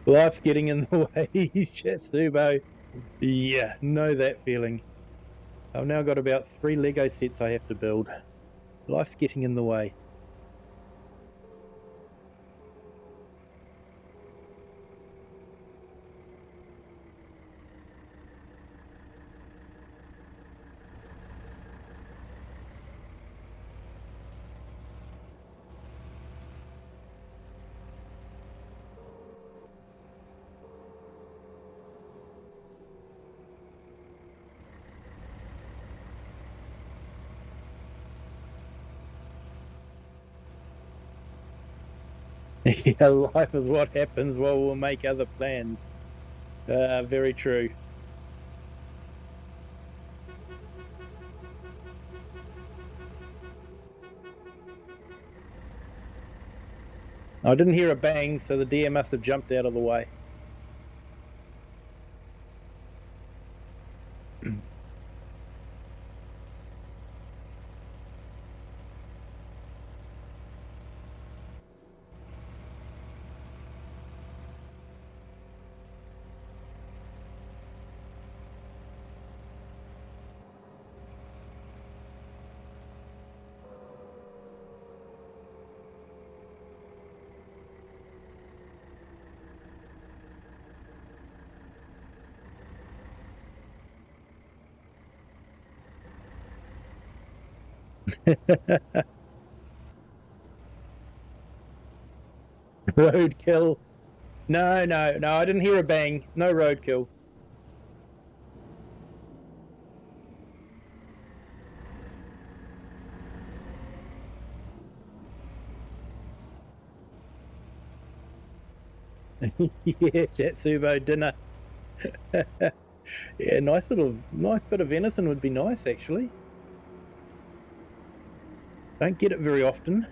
Life's getting in the way, Chatsubo. Yeah, know that feeling. I've now got about 3 Lego sets I have to build. Life's getting in the way. Yeah, life is what happens while we'll make other plans. Very true. I didn't hear a bang, so the deer must have jumped out of the way. Roadkill. No, I didn't hear a bang. No roadkill. Yeah, Chatsubo dinner. Yeah, nice bit of venison would be nice, actually. Don't get it very often.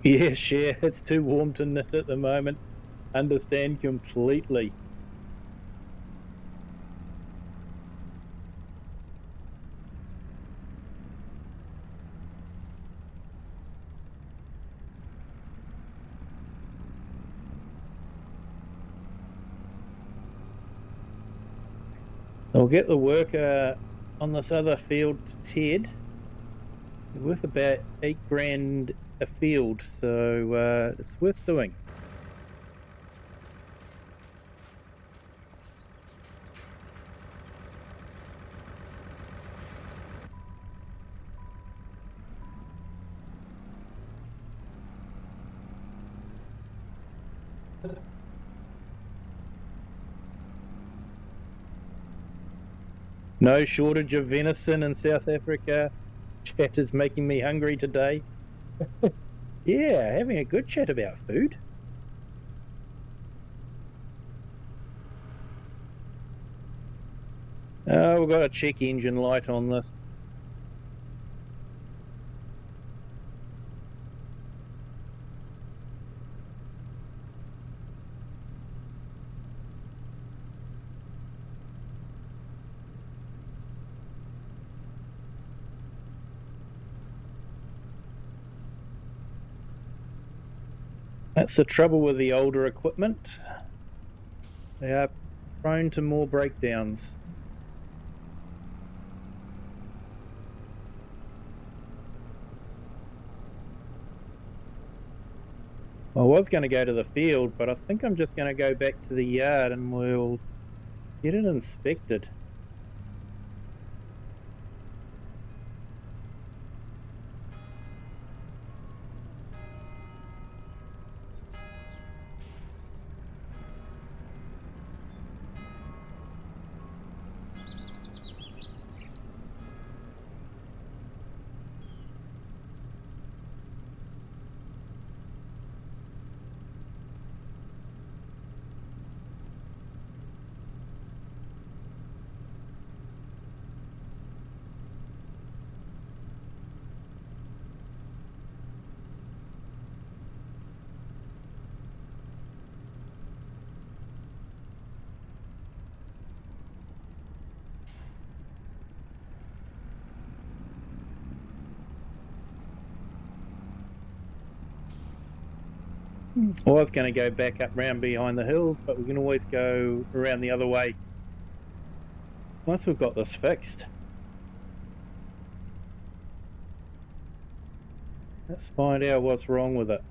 Yeah, share. It's too warm to knit at the moment. Understand completely. I'll get the worker on this other field to Ted. They're worth about 8 grand a field, so it's worth doing. No shortage of venison in South Africa. Chat is making me hungry today. Yeah, having a good chat about food. We've got a check engine light on this. That's the trouble with the older equipment. They are prone to more breakdowns. I was going to go to the field, but I think I'm just going to go back to the yard and we'll get it inspected. I was going to go back up round behind the hills, but we can always go around the other way once we've got this fixed. Let's find out what's wrong with it.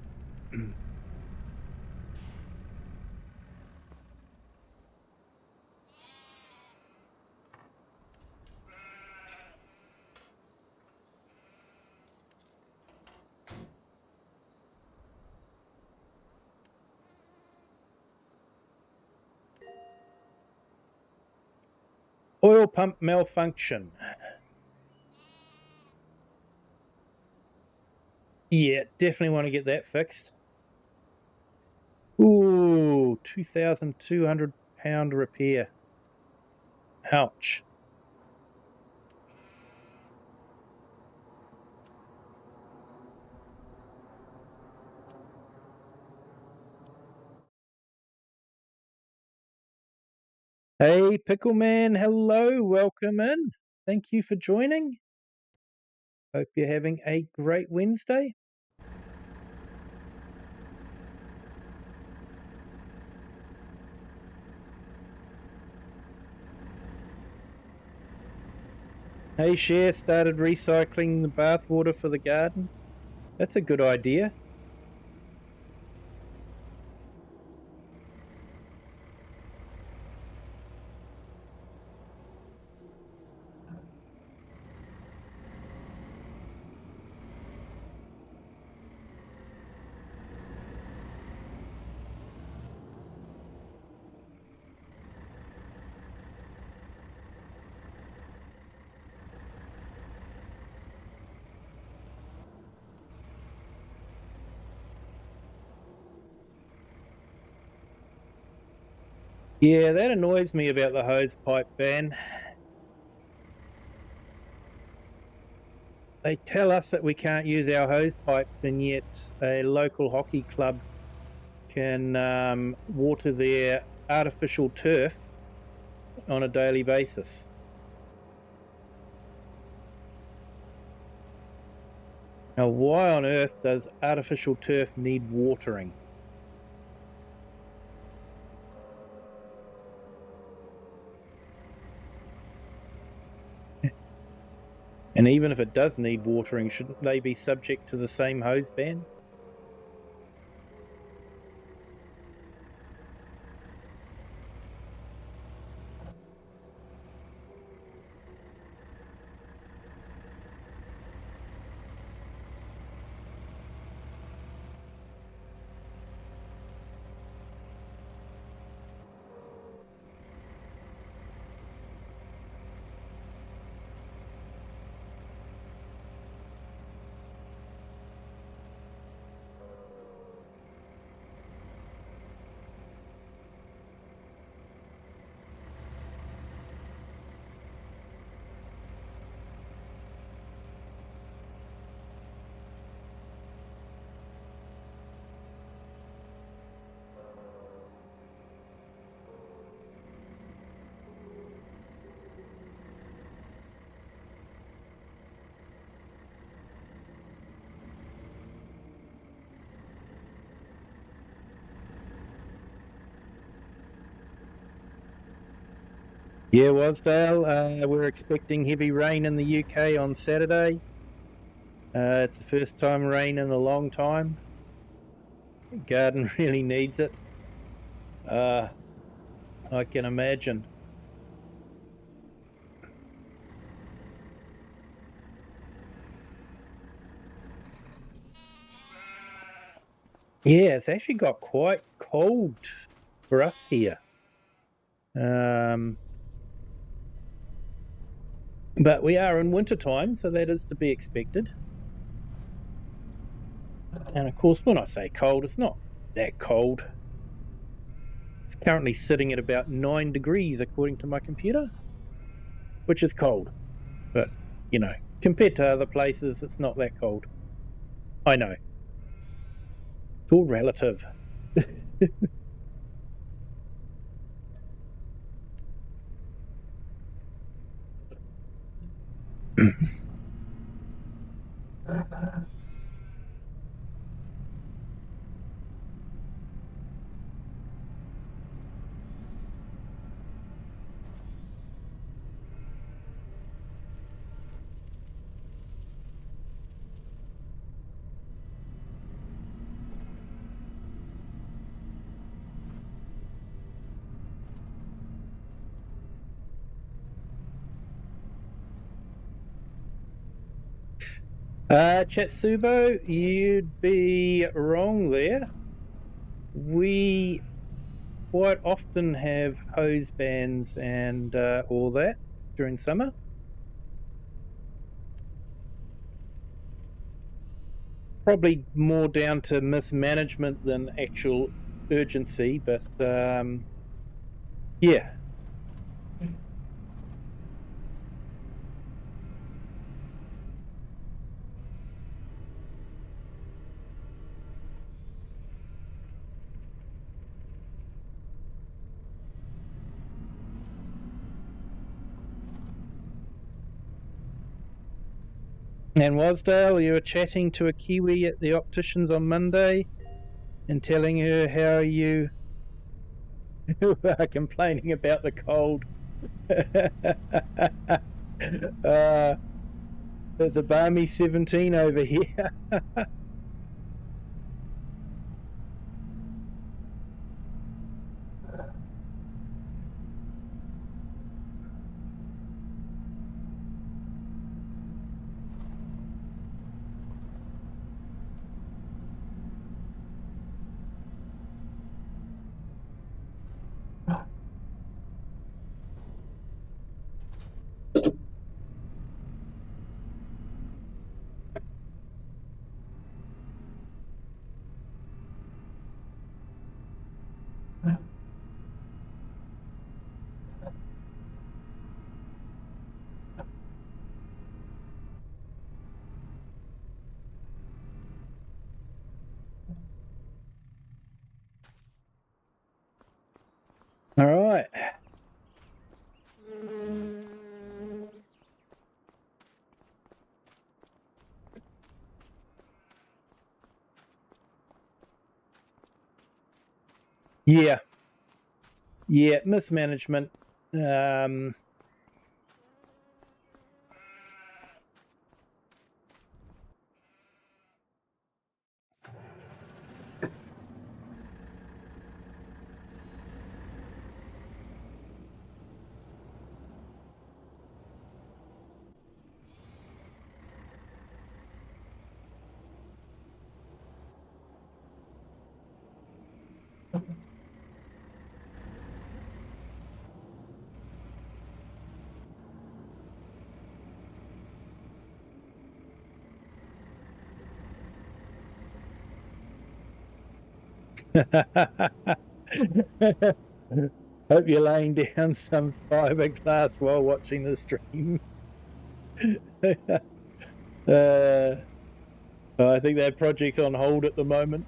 Oil pump malfunction. Yeah, definitely want to get that fixed. Ooh, £2,200 repair. Ouch. Hey, Pickleman, hello, welcome in. Thank you for joining. Hope you're having a great Wednesday. Hey, Cher started recycling the bathwater for the garden. That's a good idea. Yeah, that annoys me about the hose pipe ban. They tell us that we can't use our hose pipes, and yet a local hockey club can water their artificial turf on a daily basis. Now, why on earth does artificial turf need watering? And even if it does need watering, shouldn't they be subject to the same hose ban? Yeah, Wasdale, we're expecting heavy rain in the UK on Saturday. It's the first time rain in a long time. The garden really needs it. I can imagine. Yeah, it's actually got quite cold for us here. But we are in winter time, so that is to be expected. And of course, when I say cold, it's not that cold. It's currently sitting at about 9 degrees according to my computer, which is cold. But, you know, compared to other places, it's not that cold. I know. It's all relative. Chatsubo, you'd be wrong there. We quite often have hose bands and all that during summer. Probably more down to mismanagement than actual urgency, but yeah. And Wasdale, you were chatting to a Kiwi at the optician's on Monday and telling her how you are complaining about the cold. There's a balmy 17 over here. All right. Yeah. Yeah, mismanagement. Hope you're laying down some fiberglass while watching the stream. I think that project's on hold at the moment.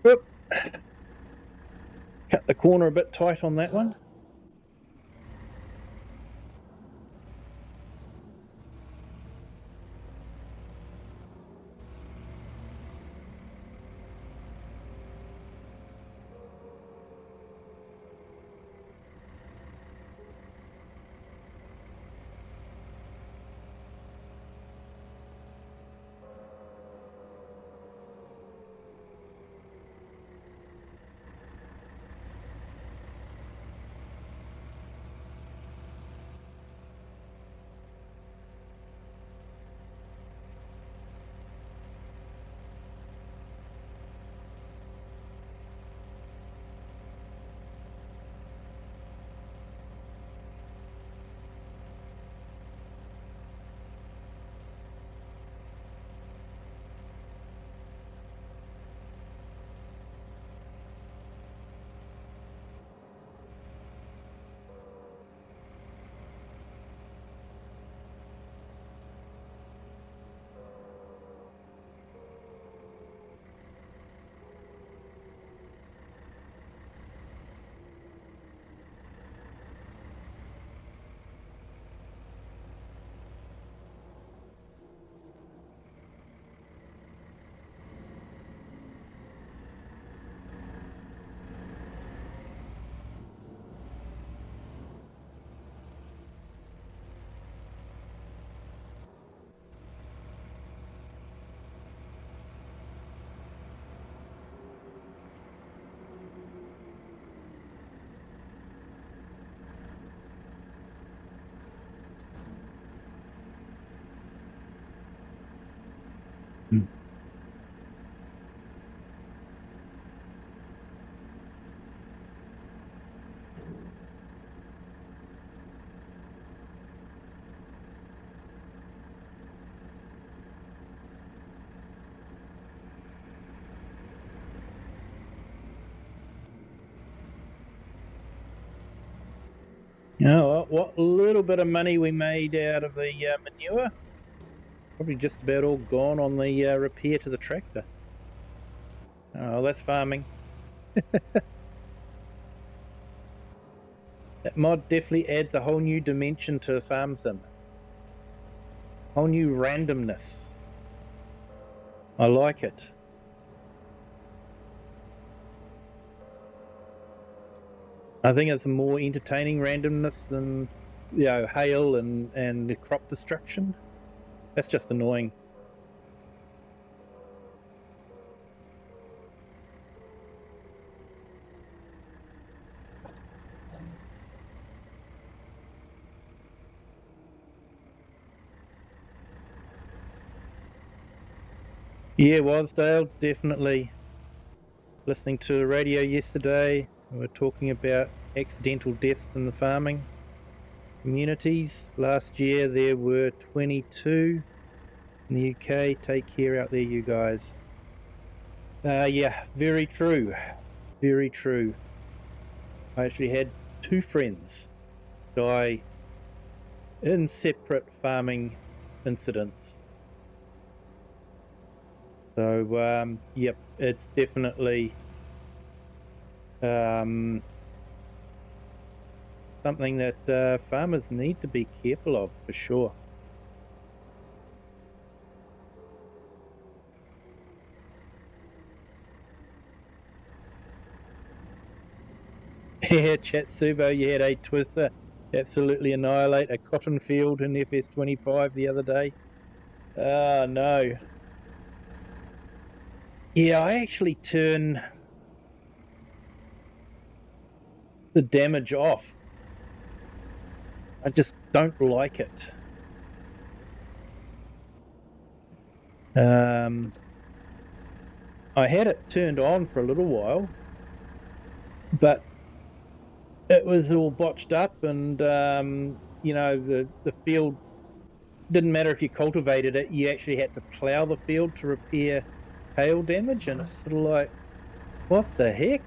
Whoop. Cut the corner a bit tight on that one. Oh, what little bit of money we made out of the manure, probably just about all gone on the repair to the tractor. Oh, that's farming. That mod definitely adds a whole new dimension to Farm Sim. Whole new randomness. I like it. I think it's more entertaining randomness than, hail and crop destruction. That's just annoying. Yeah, Wasdale, definitely. Listening to the radio yesterday, we were talking about accidental deaths in the farming communities. Last year there were 22 in the UK. Take care out there, you guys. Yeah, very true. Very true. I actually had two friends die in separate farming incidents. So, yep, it's definitely something that farmers need to be careful of, for sure. Yeah, Chatsubo, you had a twister absolutely annihilate a cotton field in FS25 the other day. Oh, no. Yeah, I actually turn the damage off. I just don't like it. I had it turned on for a little while, but it was all botched up, and the field didn't matter if you cultivated it. You actually had to plow the field to repair hail damage, and it's sort of like, what the heck?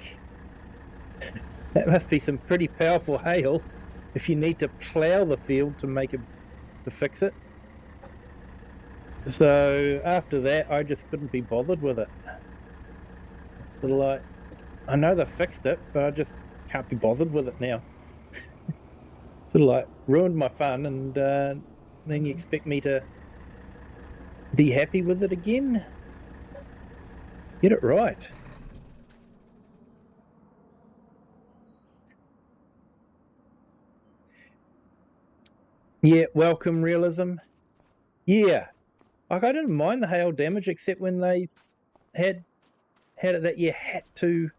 That must be some pretty powerful hail if you need to plow the field to fix it. So after that, I just couldn't be bothered with it. It's sort of like, I know they fixed it, but I just can't be bothered with it now. Sort of like ruined my fun, and then you expect me to be happy with it again? Get it right. Yeah, welcome realism. Yeah, like I didn't mind the hail damage, except when they had it that you had to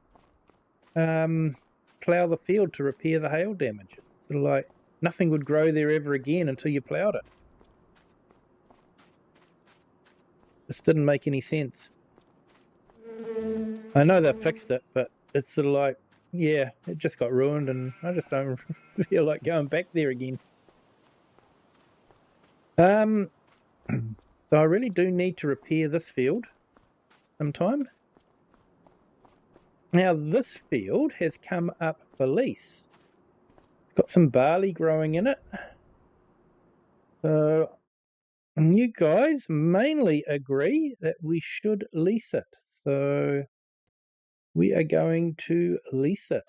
plough the field to repair the hail damage. Sort of like nothing would grow there ever again until you ploughed it. This didn't make any sense. I know they fixed it, but it's sort of like, yeah, it just got ruined, and I just don't feel like going back there again. So I really do need to repair this field sometime. Now this field has come up for lease. It's got some barley growing in it. So you guys mainly agree that we should lease it. So we are going to lease it.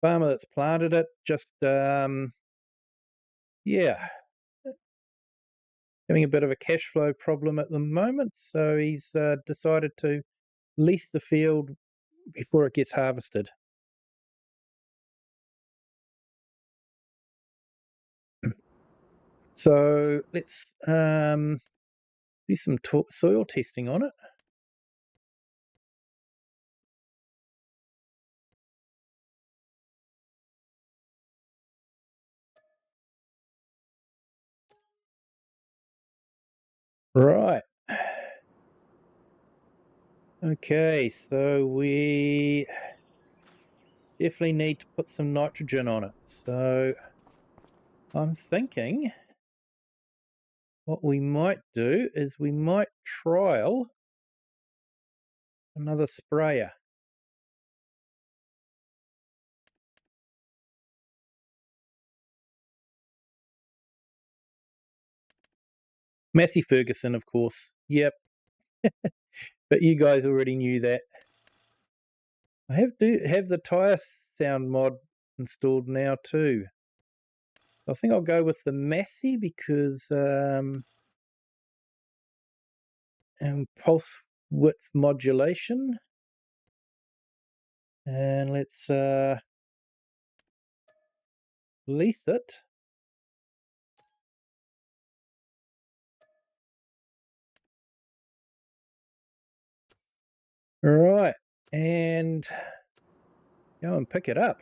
Farmer that's planted it just, yeah, having a bit of a cash flow problem at the moment. So he's decided to lease the field before it gets harvested. So let's do some soil testing on it. Right. Okay, so we definitely need to put some nitrogen on it. So I'm thinking what we might do is we might trial another sprayer. Massey Ferguson, of course. Yep. But you guys already knew that. I have the tyre sound mod installed now too. I think I'll go with the Massey because pulse width modulation. And let's release it. Right, and go and pick it up.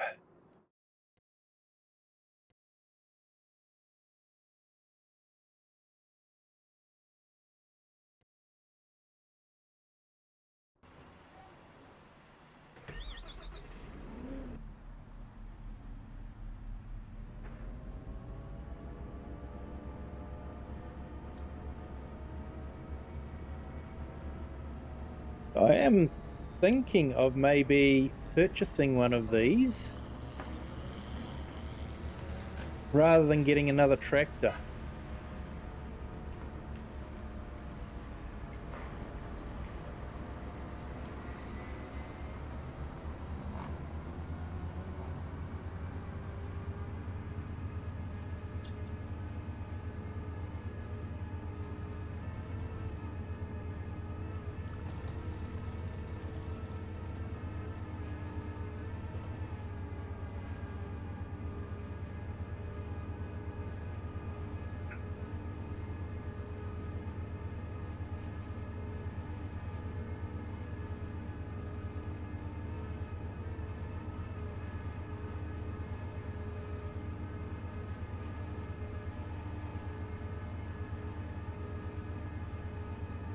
I am thinking of maybe purchasing one of these rather than getting another tractor.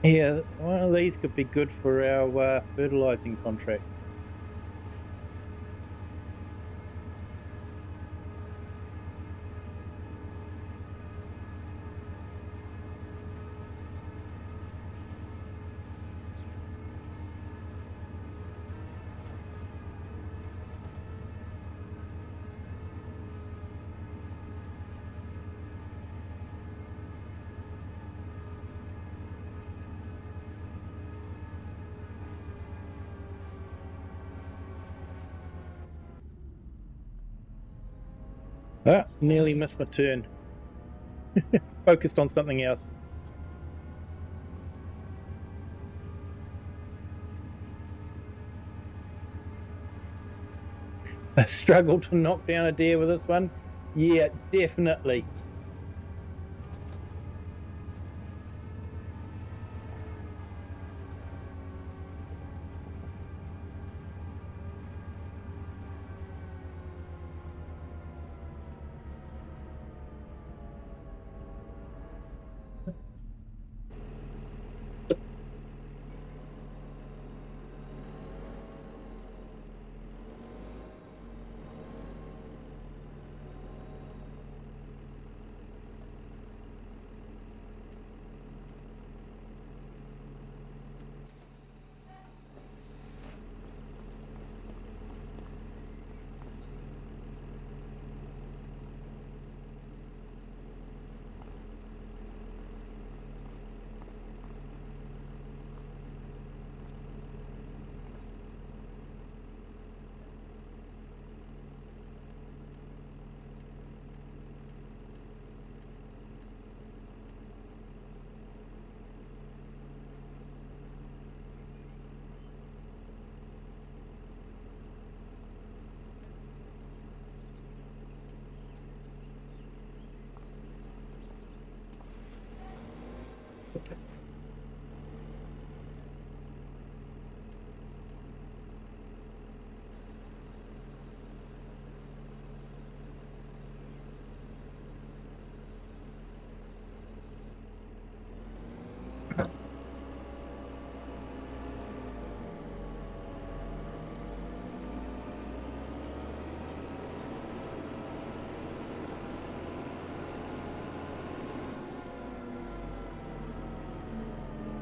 Yeah, one of these could be good for our fertilizing contract. Ah, nearly missed my turn. Focused on something else. I struggled to knock down a deer with this one. Yeah, definitely.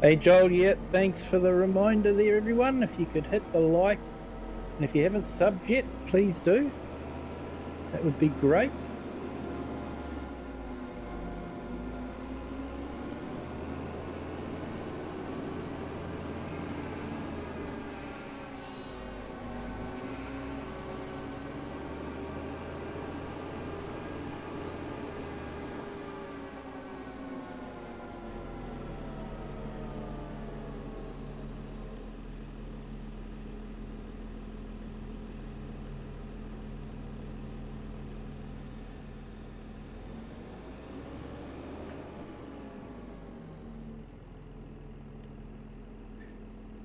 Hey Joel, yeah, thanks for the reminder there everyone. If you could hit the like, and if you haven't subbed yet, please do. That would be great.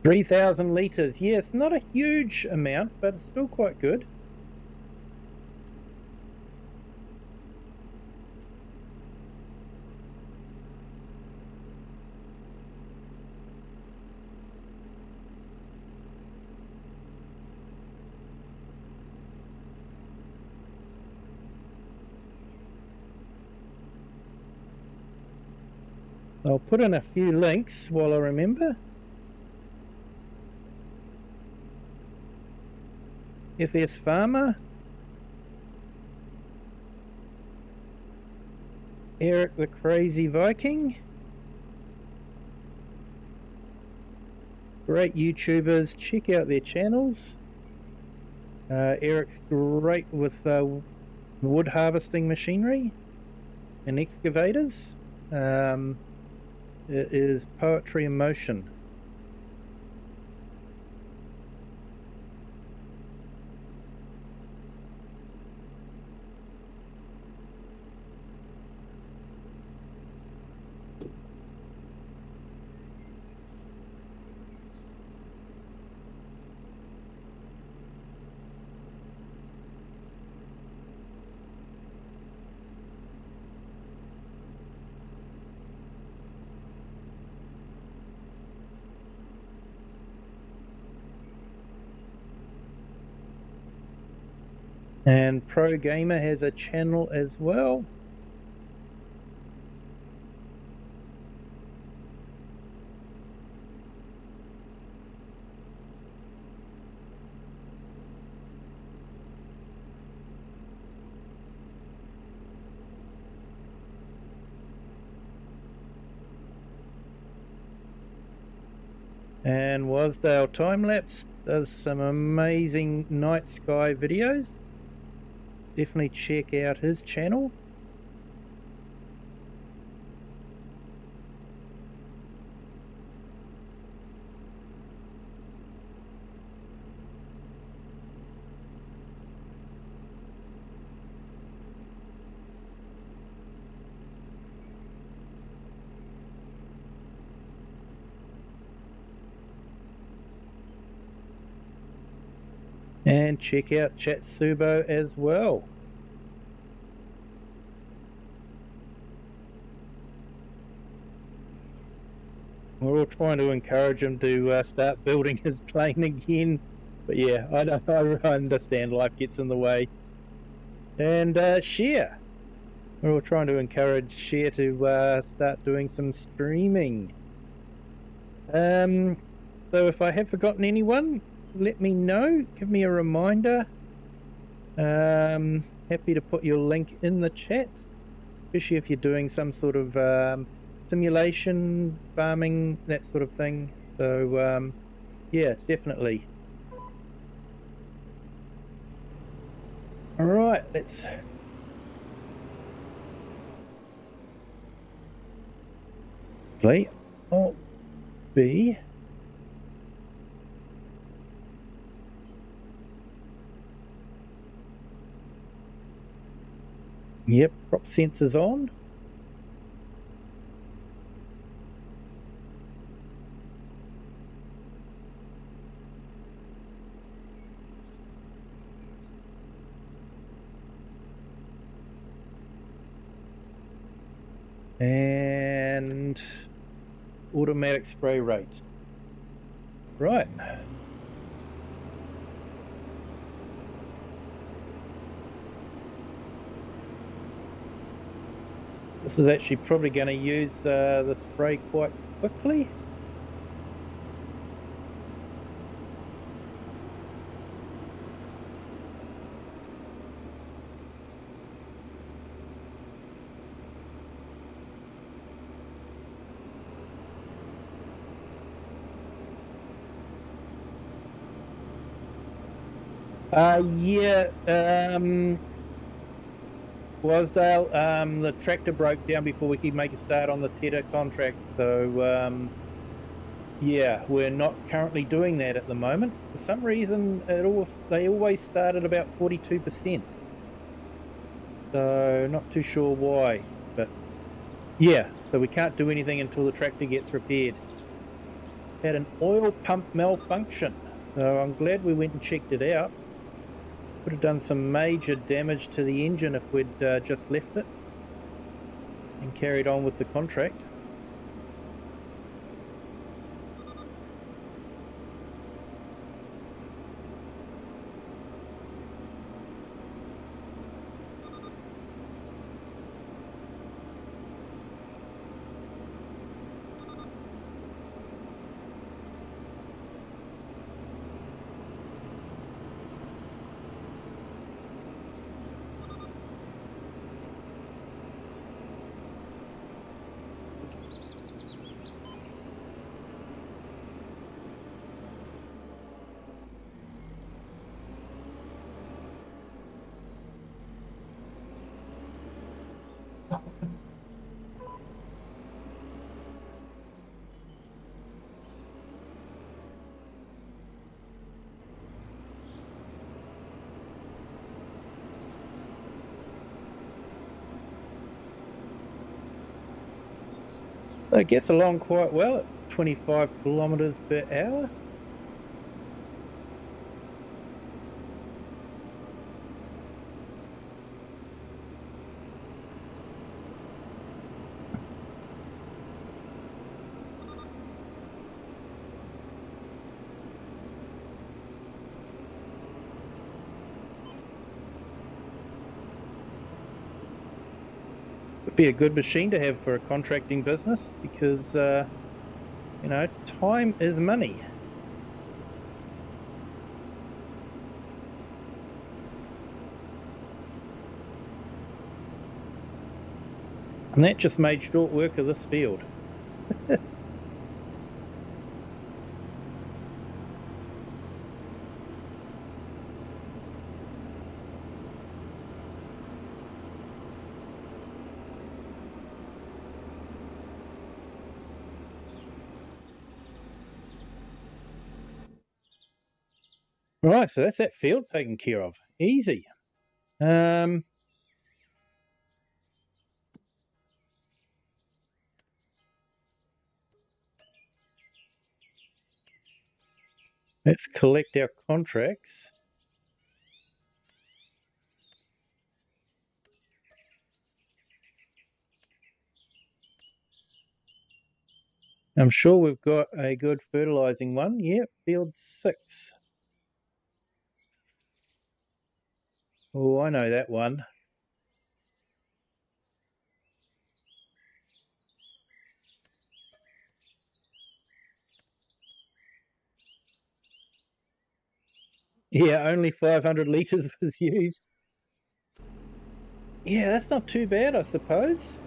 3,000 litres. Yes, not a huge amount, but it's still quite good. I'll put in a few links while I remember. FS Farmer, Eric the Crazy Viking, great YouTubers, check out their channels. Eric's great with wood harvesting machinery and excavators. It is Poetry in Motion. And Pro Gamer has a channel as well. And Wasdale Timelapse does some amazing night sky videos. Definitely check out his channel. And check out Chatsubo as well. We're all trying to encourage him to start building his plane again. But yeah, I understand life gets in the way. And Share. We're all trying to encourage Share to start doing some streaming. So if I have forgotten anyone, let me know, give me a reminder. Happy to put your link in the chat, especially if you're doing some sort of simulation, farming, that sort of thing. So yeah, definitely. Alright, let's play Alt B. Yep, crop sensors on. And automatic spray rate. Right. This is actually probably going to use the spray quite quickly. Yeah, Wasdale, the tractor broke down before we could make a start on the Teta contract, so yeah, we're not currently doing that at the moment. For some reason, they always start at about 42%. So not too sure why, but yeah, so we can't do anything until the tractor gets repaired. had an oil pump malfunction. So I'm glad we went and checked it out. Would have done some major damage to the engine if we'd just left it and carried on with the contract. It gets along quite well at 25 kilometers per hour. Would be a good machine to have for a contracting business because, you know, time is money. And that just made short work of this field. Right, so that's that field taken care of. Easy. Let's collect our contracts. I'm sure we've got a good fertilizing one. Yep, field 6. Oh, I know that one. Yeah, only 500 litres was used. Yeah, that's not too bad, I suppose.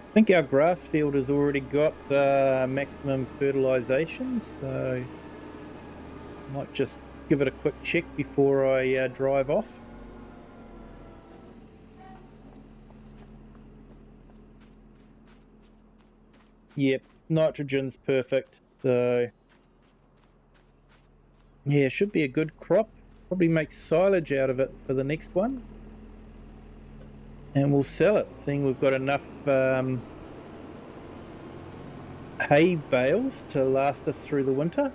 I think our grass field has already got the maximum fertilisation, so I might just give it a quick check before I drive off. Yep, nitrogen's perfect, so yeah, should be a good crop. Probably make silage out of it for the next one. And we'll sell it, seeing we've got enough hay bales to last us through the winter.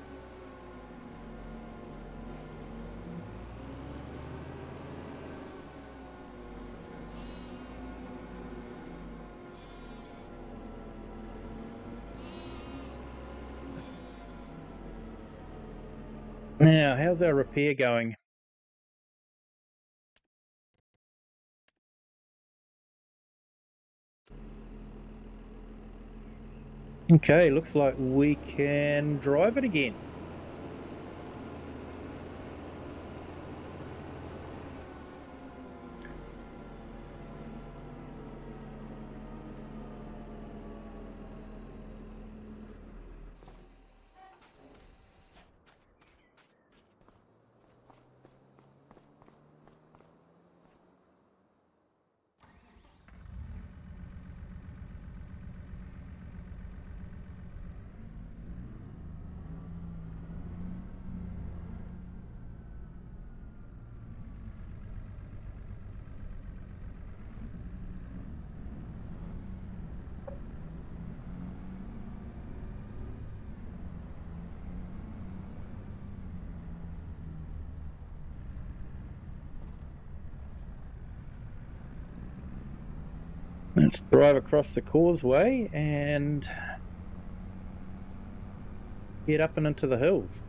Now, how's our repair going? Okay, looks like we can drive it again. Let's drive across the causeway and get up and into the hills.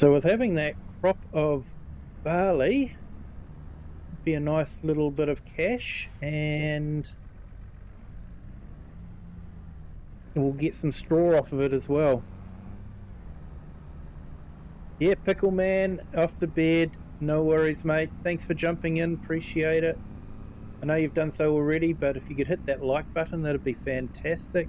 So with having that crop of barley, be a nice little bit of cash, and we'll get some straw off of it as well. Yeah, Pickle Man, off to bed. No worries, mate. Thanks for jumping in. Appreciate it. I know you've done so already, but if you could hit that like button, that'd be fantastic.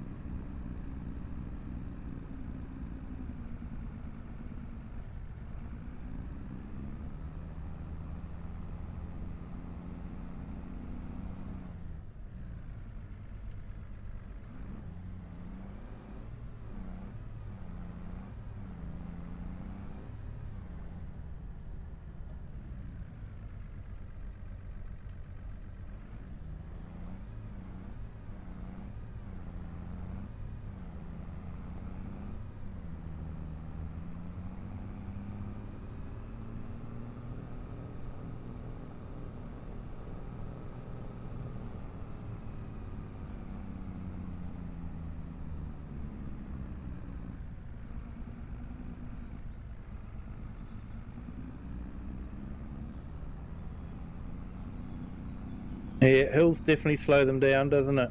Yeah, hills definitely slow them down, doesn't it?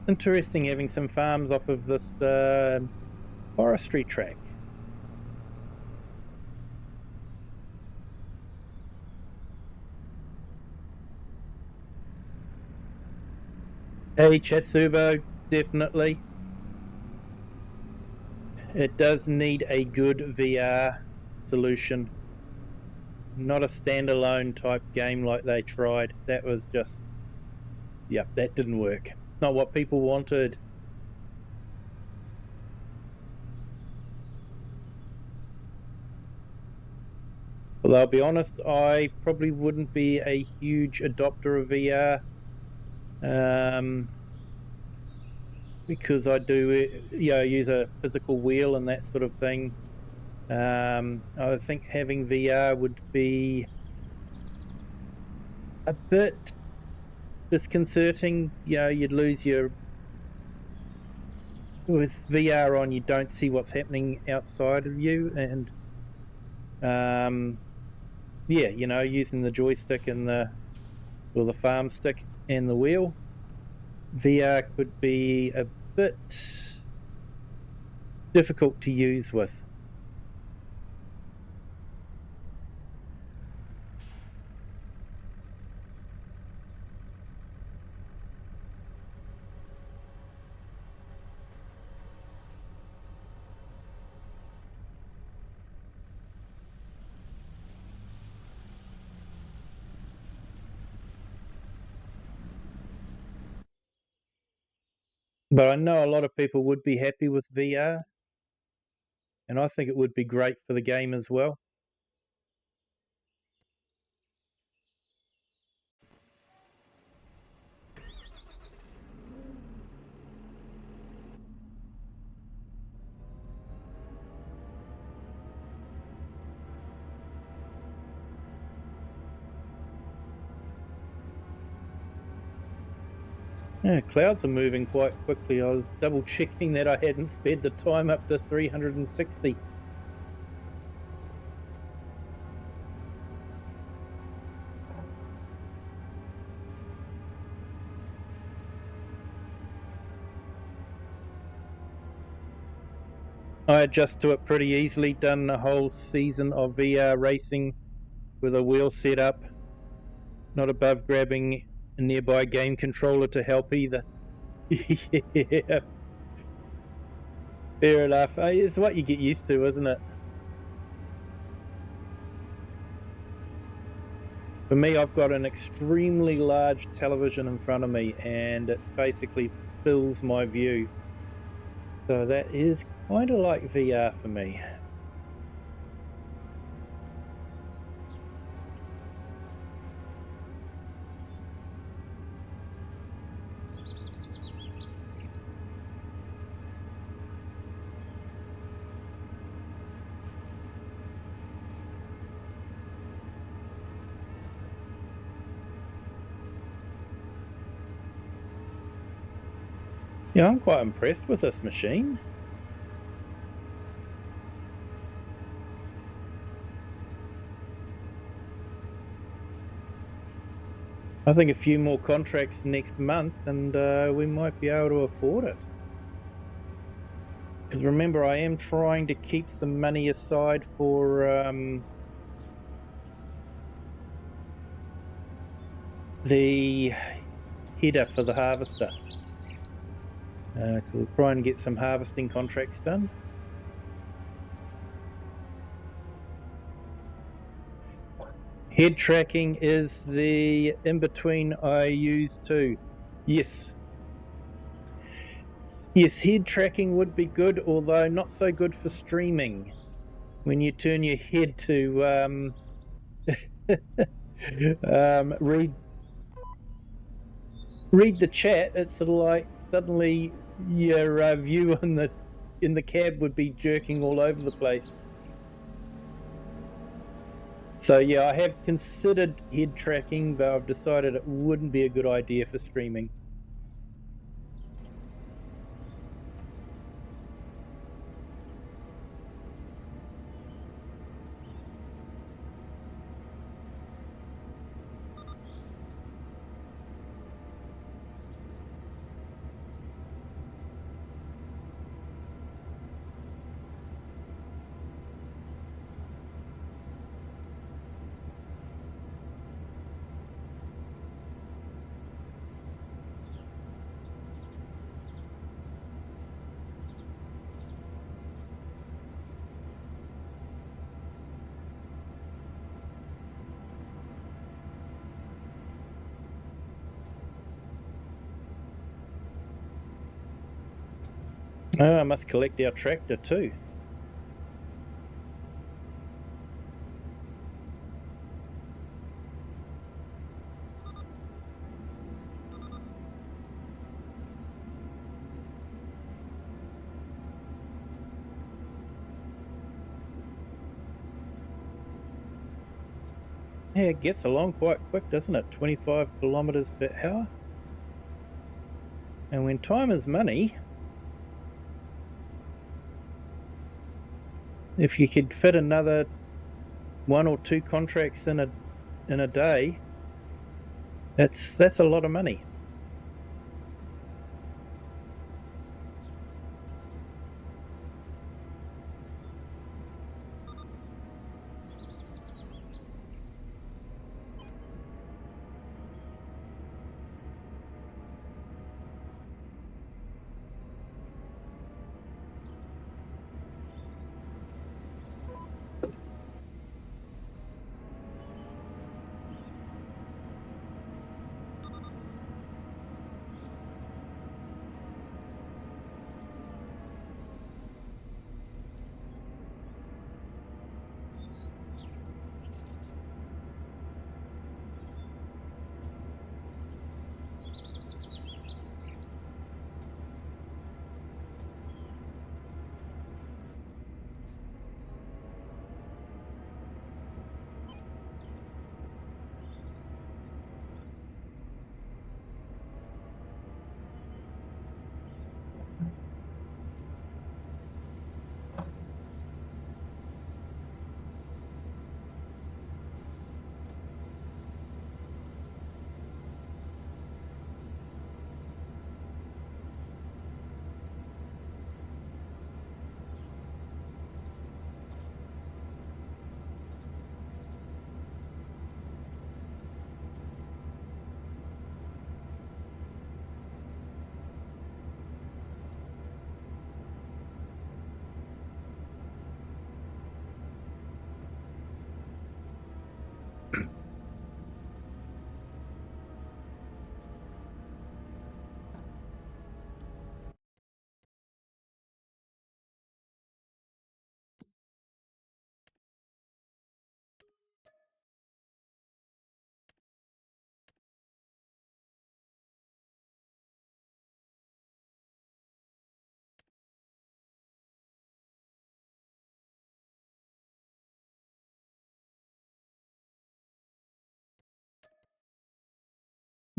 Interesting having some farms off of this forestry track. Hey, Chatsubo, definitely. It does need a good VR solution. Not a standalone type game like they tried. That was just, yep, that didn't work. Not what people wanted. Well, I'll be honest, I probably wouldn't be a huge adopter of VR. Because I do, use a physical wheel and that sort of thing. I think having VR would be a bit disconcerting. You'd lose your, with VR on, you don't see what's happening outside of you, and yeah, using the joystick and the farm stick and the wheel, VR could be a bit difficult to use with. But I know a lot of people would be happy with VR, and I think it would be great for the game as well. Yeah, clouds are moving quite quickly. I was double checking that I hadn't sped the time up to 360. I adjust to it pretty easily, done a whole season of VR racing with a wheel set up, not above grabbing a nearby game controller to help either. Yeah, fair enough. It's what you get used to, isn't it? For me, I've got an extremely large television in front of me and it basically fills my view. So that is kind of like VR for me. Yeah, I'm quite impressed with this machine. I think a few more contracts next month and we might be able to afford it. Because remember, I am trying to keep some money aside for the header for the harvester. We'll try and get some harvesting contracts done. Head tracking is the in-between I use too. Yes. Yes, head tracking would be good, although not so good for streaming. When you turn your head to read the chat, it's sort of like suddenly your view in the cab would be jerking all over the place. So yeah, I have considered head tracking, but I've decided it wouldn't be a good idea for streaming. Oh, I must collect our tractor too. Yeah, it gets along quite quick, doesn't it? 25 kilometers per hour. And when time is money, if you could fit another 1 or 2 contracts in a day, that's a lot of money.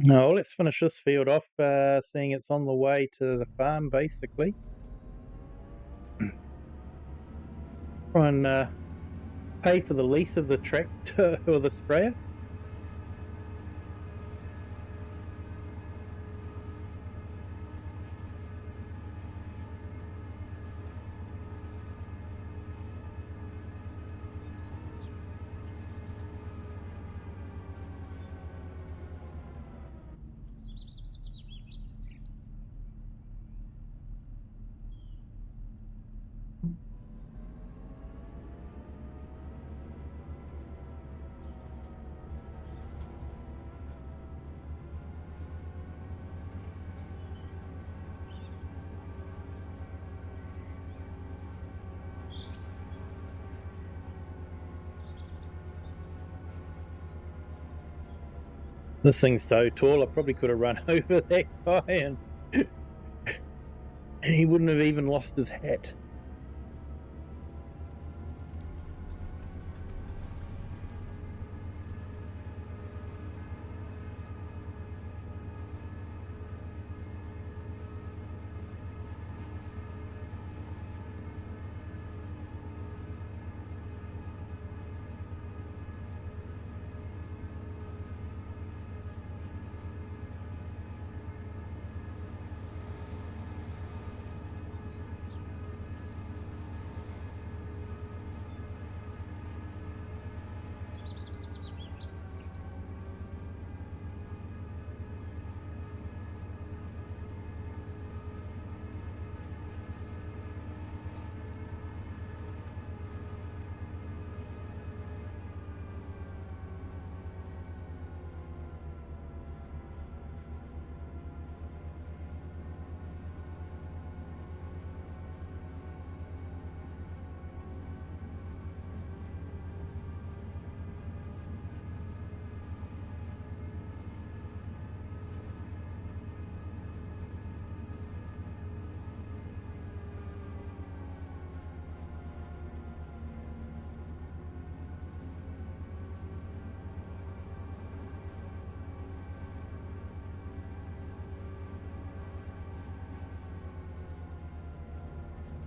No, let's finish this field off, seeing it's on the way to the farm, basically. Try and pay for the lease of the tractor or the sprayer. This thing's so tall, I probably could have run over that guy and he wouldn't have even lost his hat.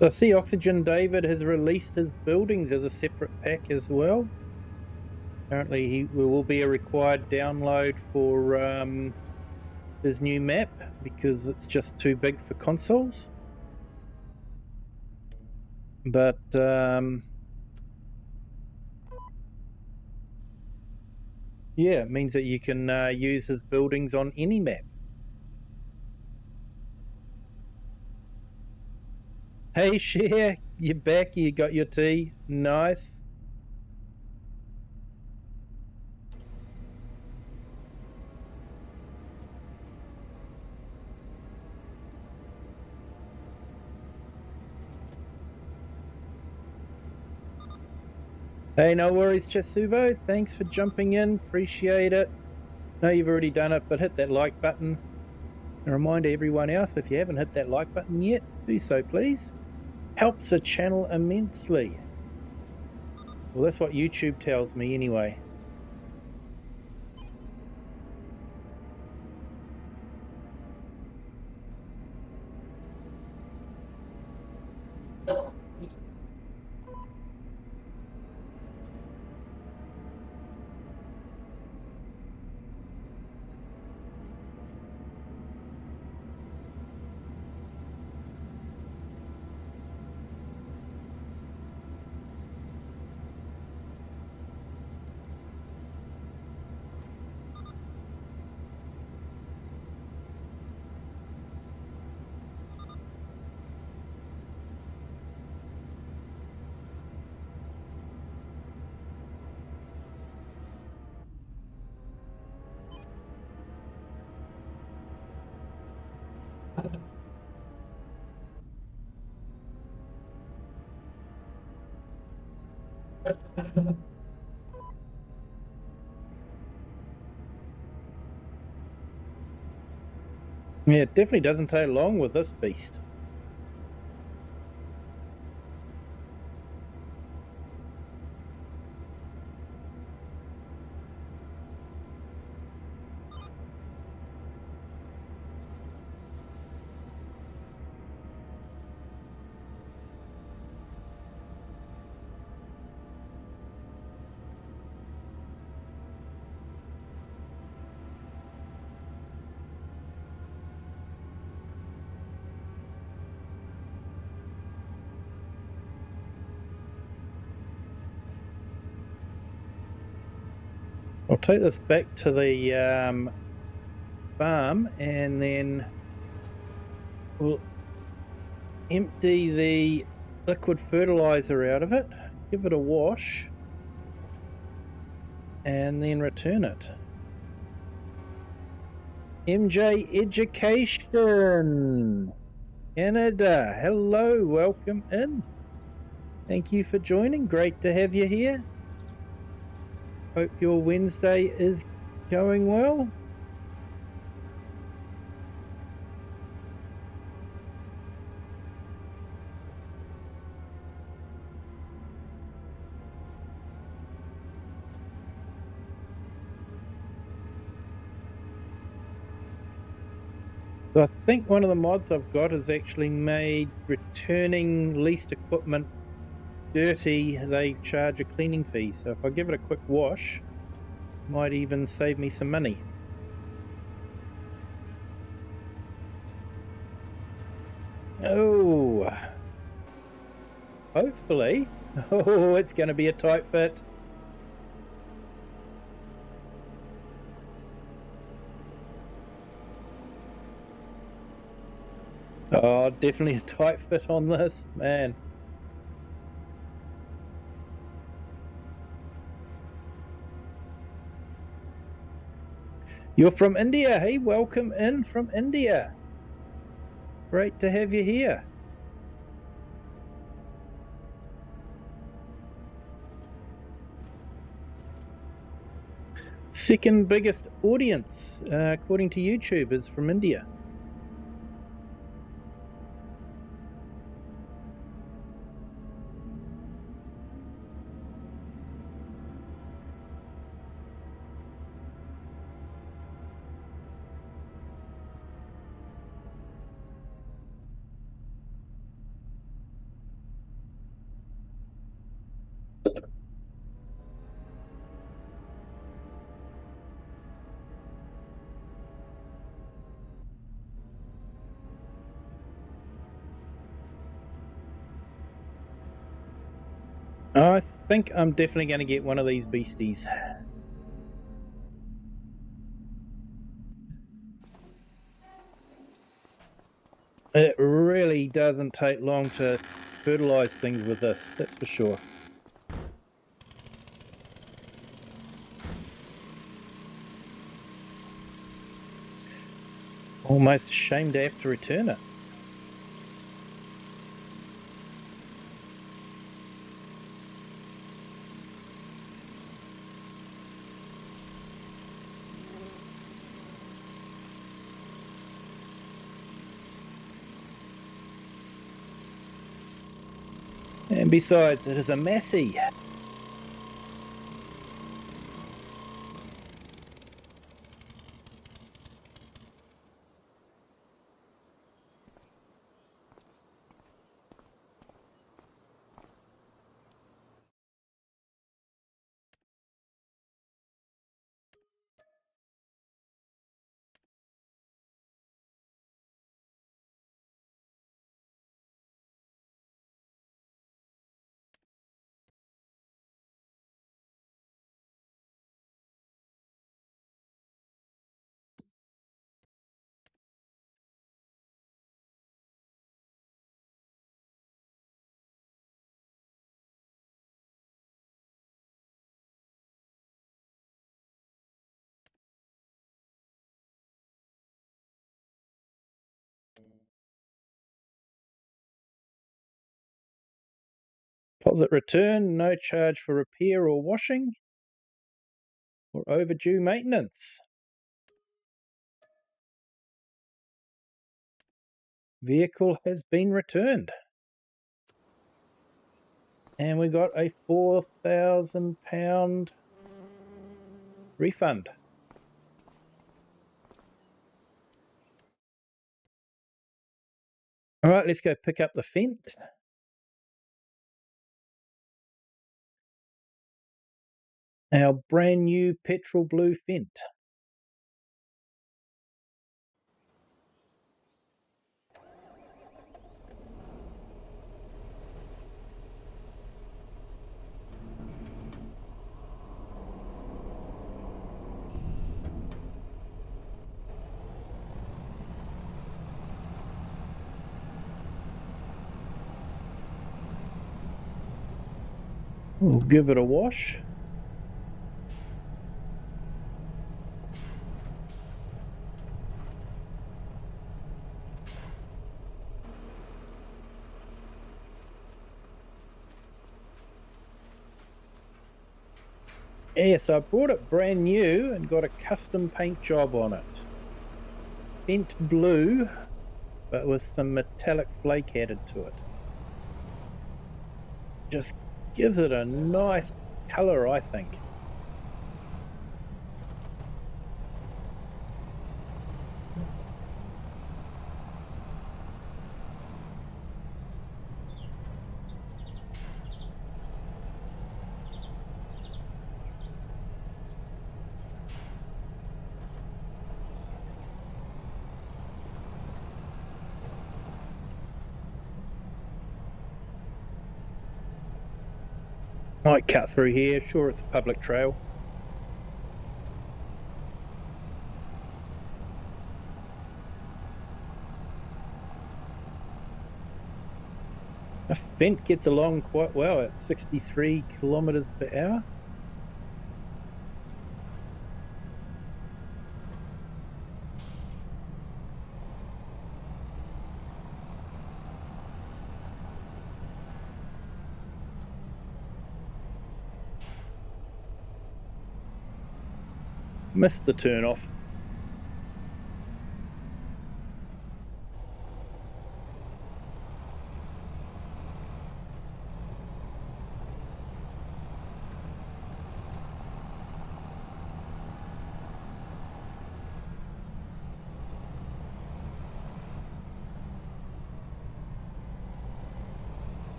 So I see OxygenDavid has released his buildings as a separate pack as well. Apparently he will be a required download for his new map because it's just too big for consoles. But yeah, it means that you can use his buildings on any map. Hey Cher, you're back, you got your tea, nice. Hey, no worries, Chasubo. Thanks for jumping in. Appreciate it. Know you've already done it, but hit that like button. And remind everyone else, if you haven't hit that like button yet, do so, please. Helps the channel immensely. Well, that's what YouTube tells me anyway. Yeah, it definitely doesn't take long with this beast. I'll take this back to the farm and then we'll empty the liquid fertilizer out of it, give it a wash, and then return it. MJ Education Canada, hello, welcome in. Thank you for joining, great to have you here. Hope your Wednesday is going well. So I think one of the mods I've got has actually made returning leased equipment dirty. They charge a cleaning fee. So if I give it a quick wash, might even save me some money. Oh, hopefully. Oh, it's going to be a tight fit. Oh, definitely a tight fit on this, man. You're from India. Hey, welcome in from India. Great to have you here. Second biggest audience, according to YouTube, is from India. I think I'm definitely going to get one of these beasties. It really doesn't take long to fertilize things with this, that's for sure. Almost ashamed to have to return it. And besides, it is a Massey. Deposit return, no charge for repair or washing, or overdue maintenance. Vehicle has been returned. And we got a £4,000 refund. All right, let's go pick up the Fent. Our brand new petrol blue Fent. We'll give it a wash. Yes, I bought it brand new and got a custom paint job on it. Bent blue, but with some metallic flake added to it. Just gives it a nice colour, I think. Might cut through here, sure it's a public trail. The vent gets along quite well at 63 kilometers per hour. Missed the turn off.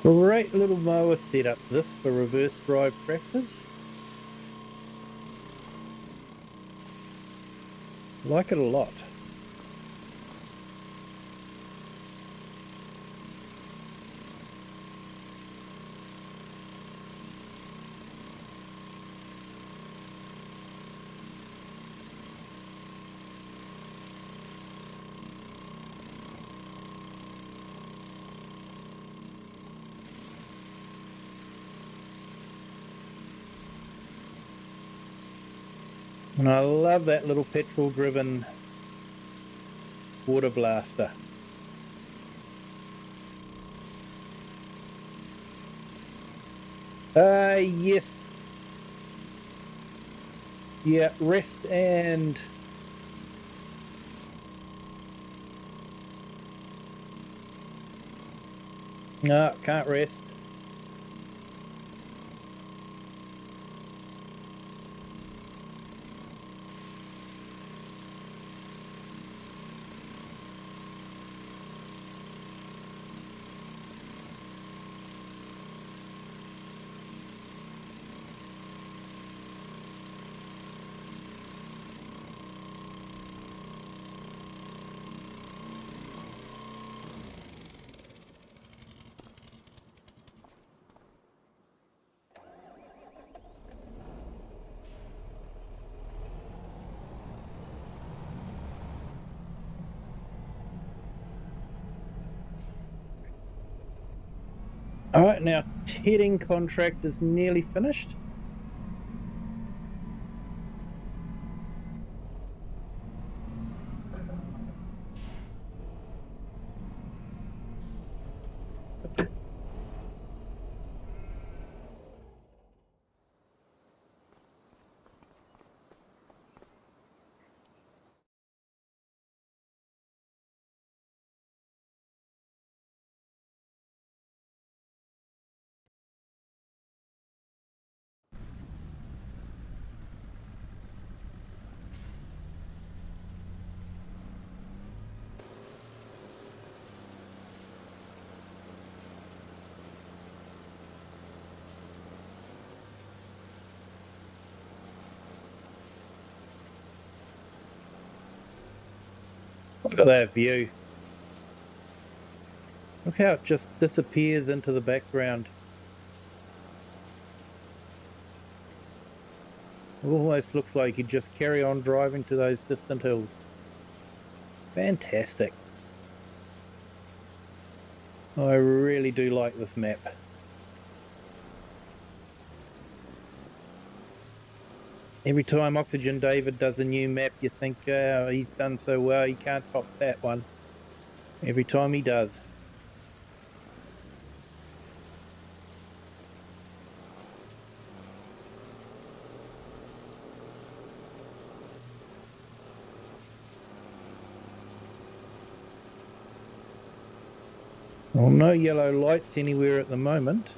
Great little mower setup this for reverse drive tractors. Like it a lot. And I love that little petrol driven water blaster. Yes. Yeah, rest and no, can't rest. All right, now tedding contract is nearly finished. Look at that view. Look how it just disappears into the background. It almost looks like you just carry on driving to those distant hills. Fantastic. I really do like this map. Every time OxygenDavid does a new map, you think, oh, he's done so well, he can't top that one. Every time he does. Well, no yellow lights anywhere at the moment.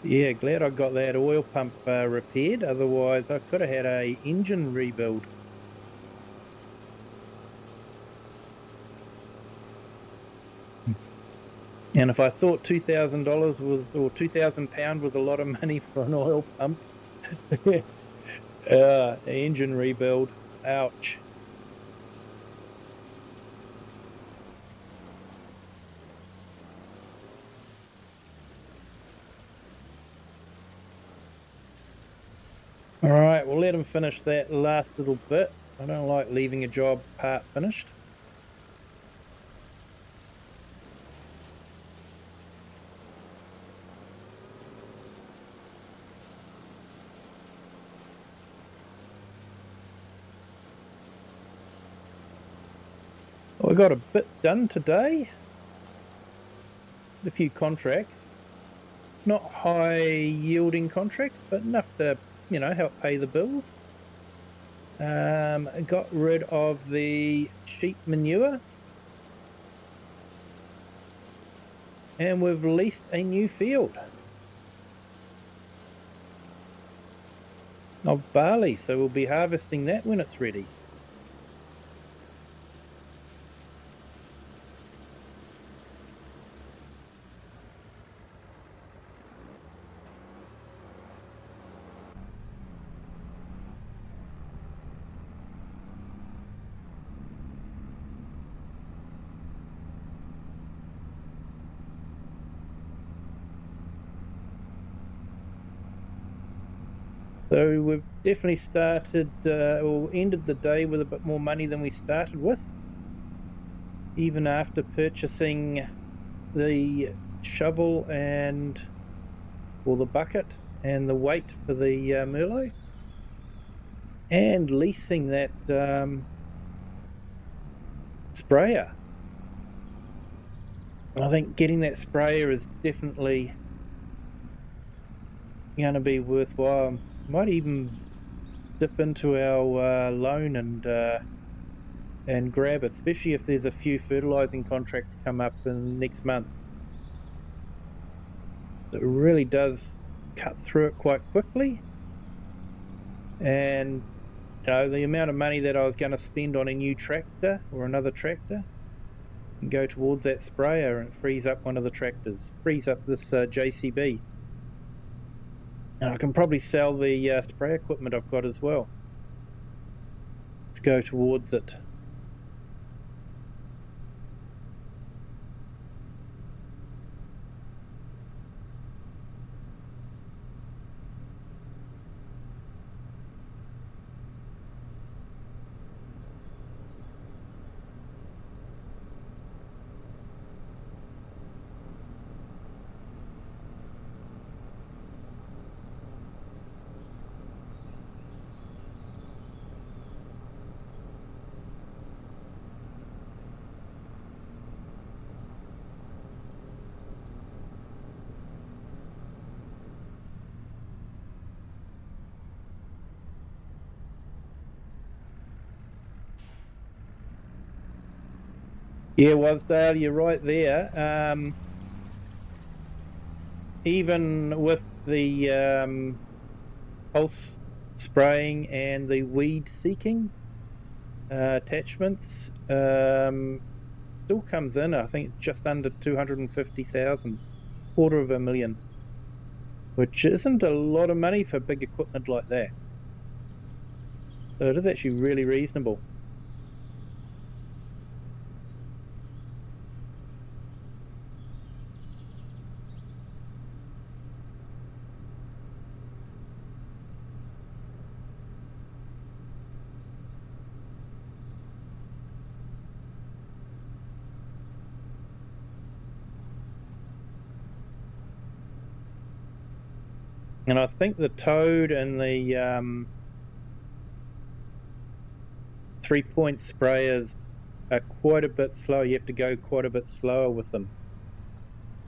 Yeah, glad I got that oil pump repaired, otherwise I could have had a engine rebuild. And if I thought $2,000 was, or £2,000 was a lot of money for an oil pump, engine rebuild, ouch. Alright, we'll let him finish that last little bit. I don't like leaving a job part finished. I got a bit done today. A few contracts. Not high yielding contracts, but enough to, you know, help pay the bills. Got rid of the sheep manure. And we've leased a new field of barley, so we'll be harvesting that when it's ready. So we've definitely started, or ended the day with a bit more money than we started with, even after purchasing the shovel and, or the bucket and the weight for the Merlot, and leasing that sprayer. I think getting that sprayer is definitely going to be worthwhile. Might even dip into our loan and grab it, especially if there's a few fertilizing contracts come up in next month. It really does cut through it quite quickly, and you know, the amount of money that I was going to spend on a new tractor or another tractor and go towards that sprayer, and it frees up one of the tractors, frees up this JCB. And I can probably sell the spray equipment I've got as well to go towards it. Yeah, Wasdale, you're right there. Even with the pulse spraying and the weed seeking attachments, still comes in, I think, just under 250,000, $250,000, which isn't a lot of money for big equipment like that. So it is actually really reasonable. And I think the Toad and the 3-point sprayers are quite a bit slower. You have to go quite a bit slower with them.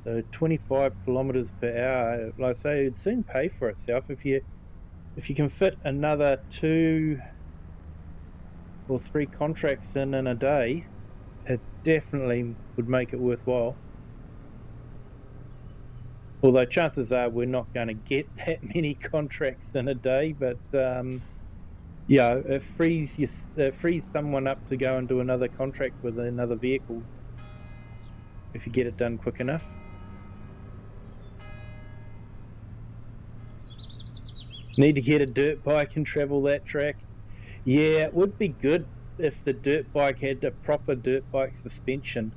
So 25 kilometers per hour, like I say, it'd soon pay for itself if you can fit another 2 or 3 contracts in a day. It definitely would make it worthwhile. Although chances are we're not going to get that many contracts in a day, but yeah, it frees someone up to go and do another contract with another vehicle if you get it done quick enough. Need to get a dirt bike and travel that track. Yeah, it would be good if the dirt bike had a proper dirt bike suspension.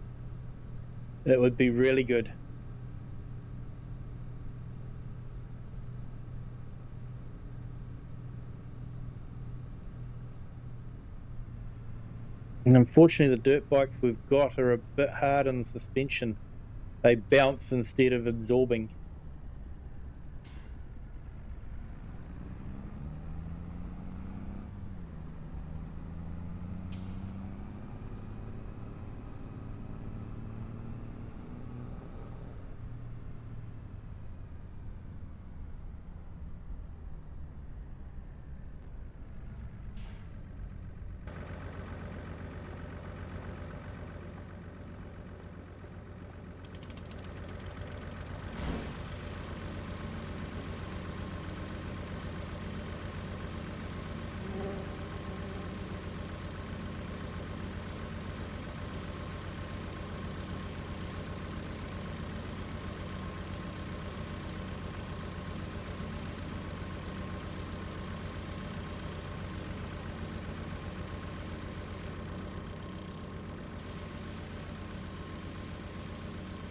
It would be really good. And unfortunately, the dirt bikes we've got are a bit hard on the suspension. They bounce instead of absorbing.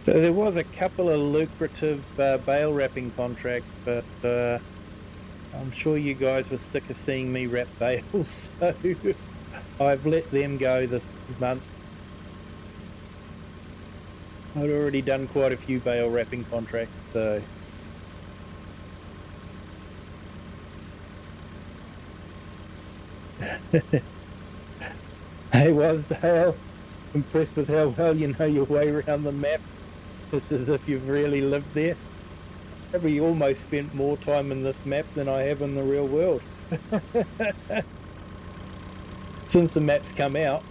So there was a couple of lucrative bale wrapping contracts, but I'm sure you guys were sick of seeing me wrap bales, so I've let them go this month. I'd already done quite a few bale wrapping contracts, so. Hey, Wasdale, impressed with how well you know your way around the map. It's as if you've really lived there. Probably almost spent more time in this map than I have in the real world. Since the map's come out.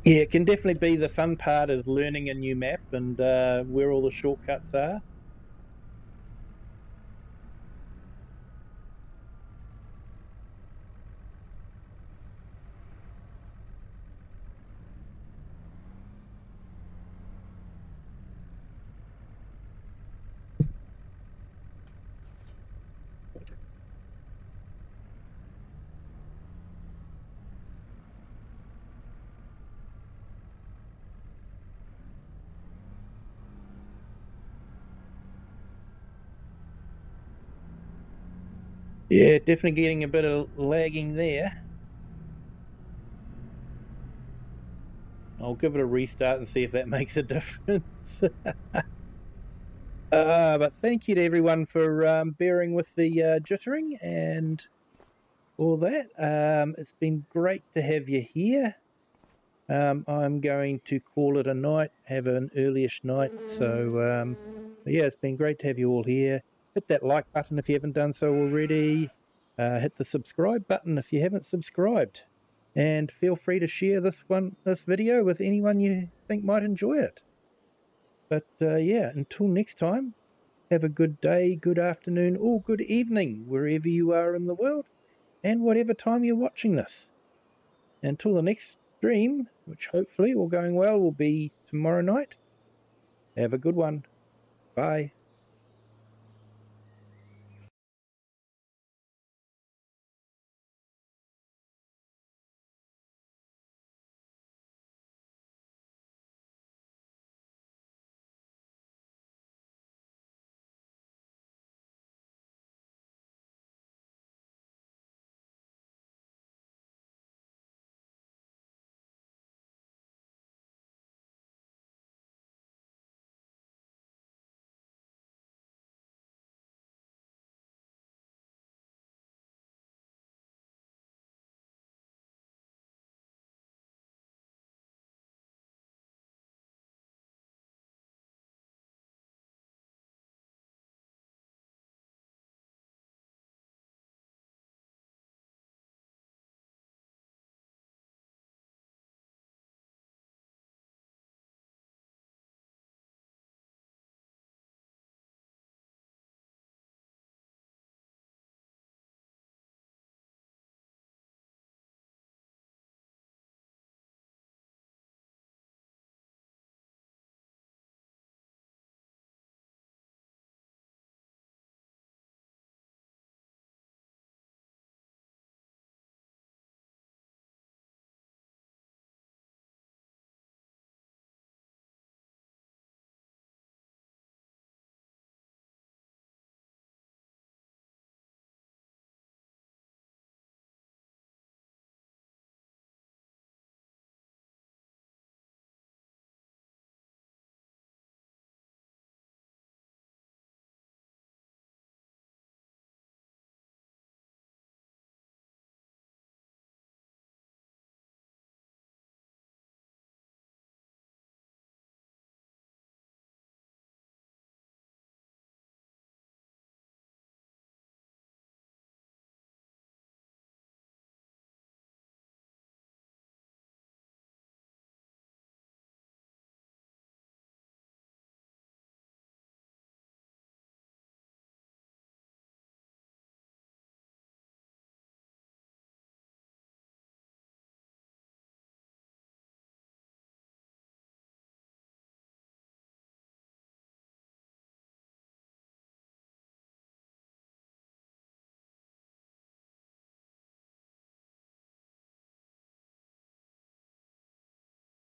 Yeah, it can definitely be the fun part is learning a new map and where all the shortcuts are. Yeah, definitely getting a bit of lagging there. I'll give it a restart and see if that makes a difference. But thank you to everyone for bearing with the jittering and all that. It's been great to have you here. I'm going to call it a night, have an earlyish night. So, yeah, it's been great to have you all here. Hit that like button if you haven't done so already. Hit the subscribe button if you haven't subscribed. And feel free to share this video with anyone you think might enjoy it. But yeah, until next time, have a good day, good afternoon, or good evening, wherever you are in the world, and whatever time you're watching this. Until the next stream, which hopefully, all going well, will be tomorrow night. Have a good one. Bye.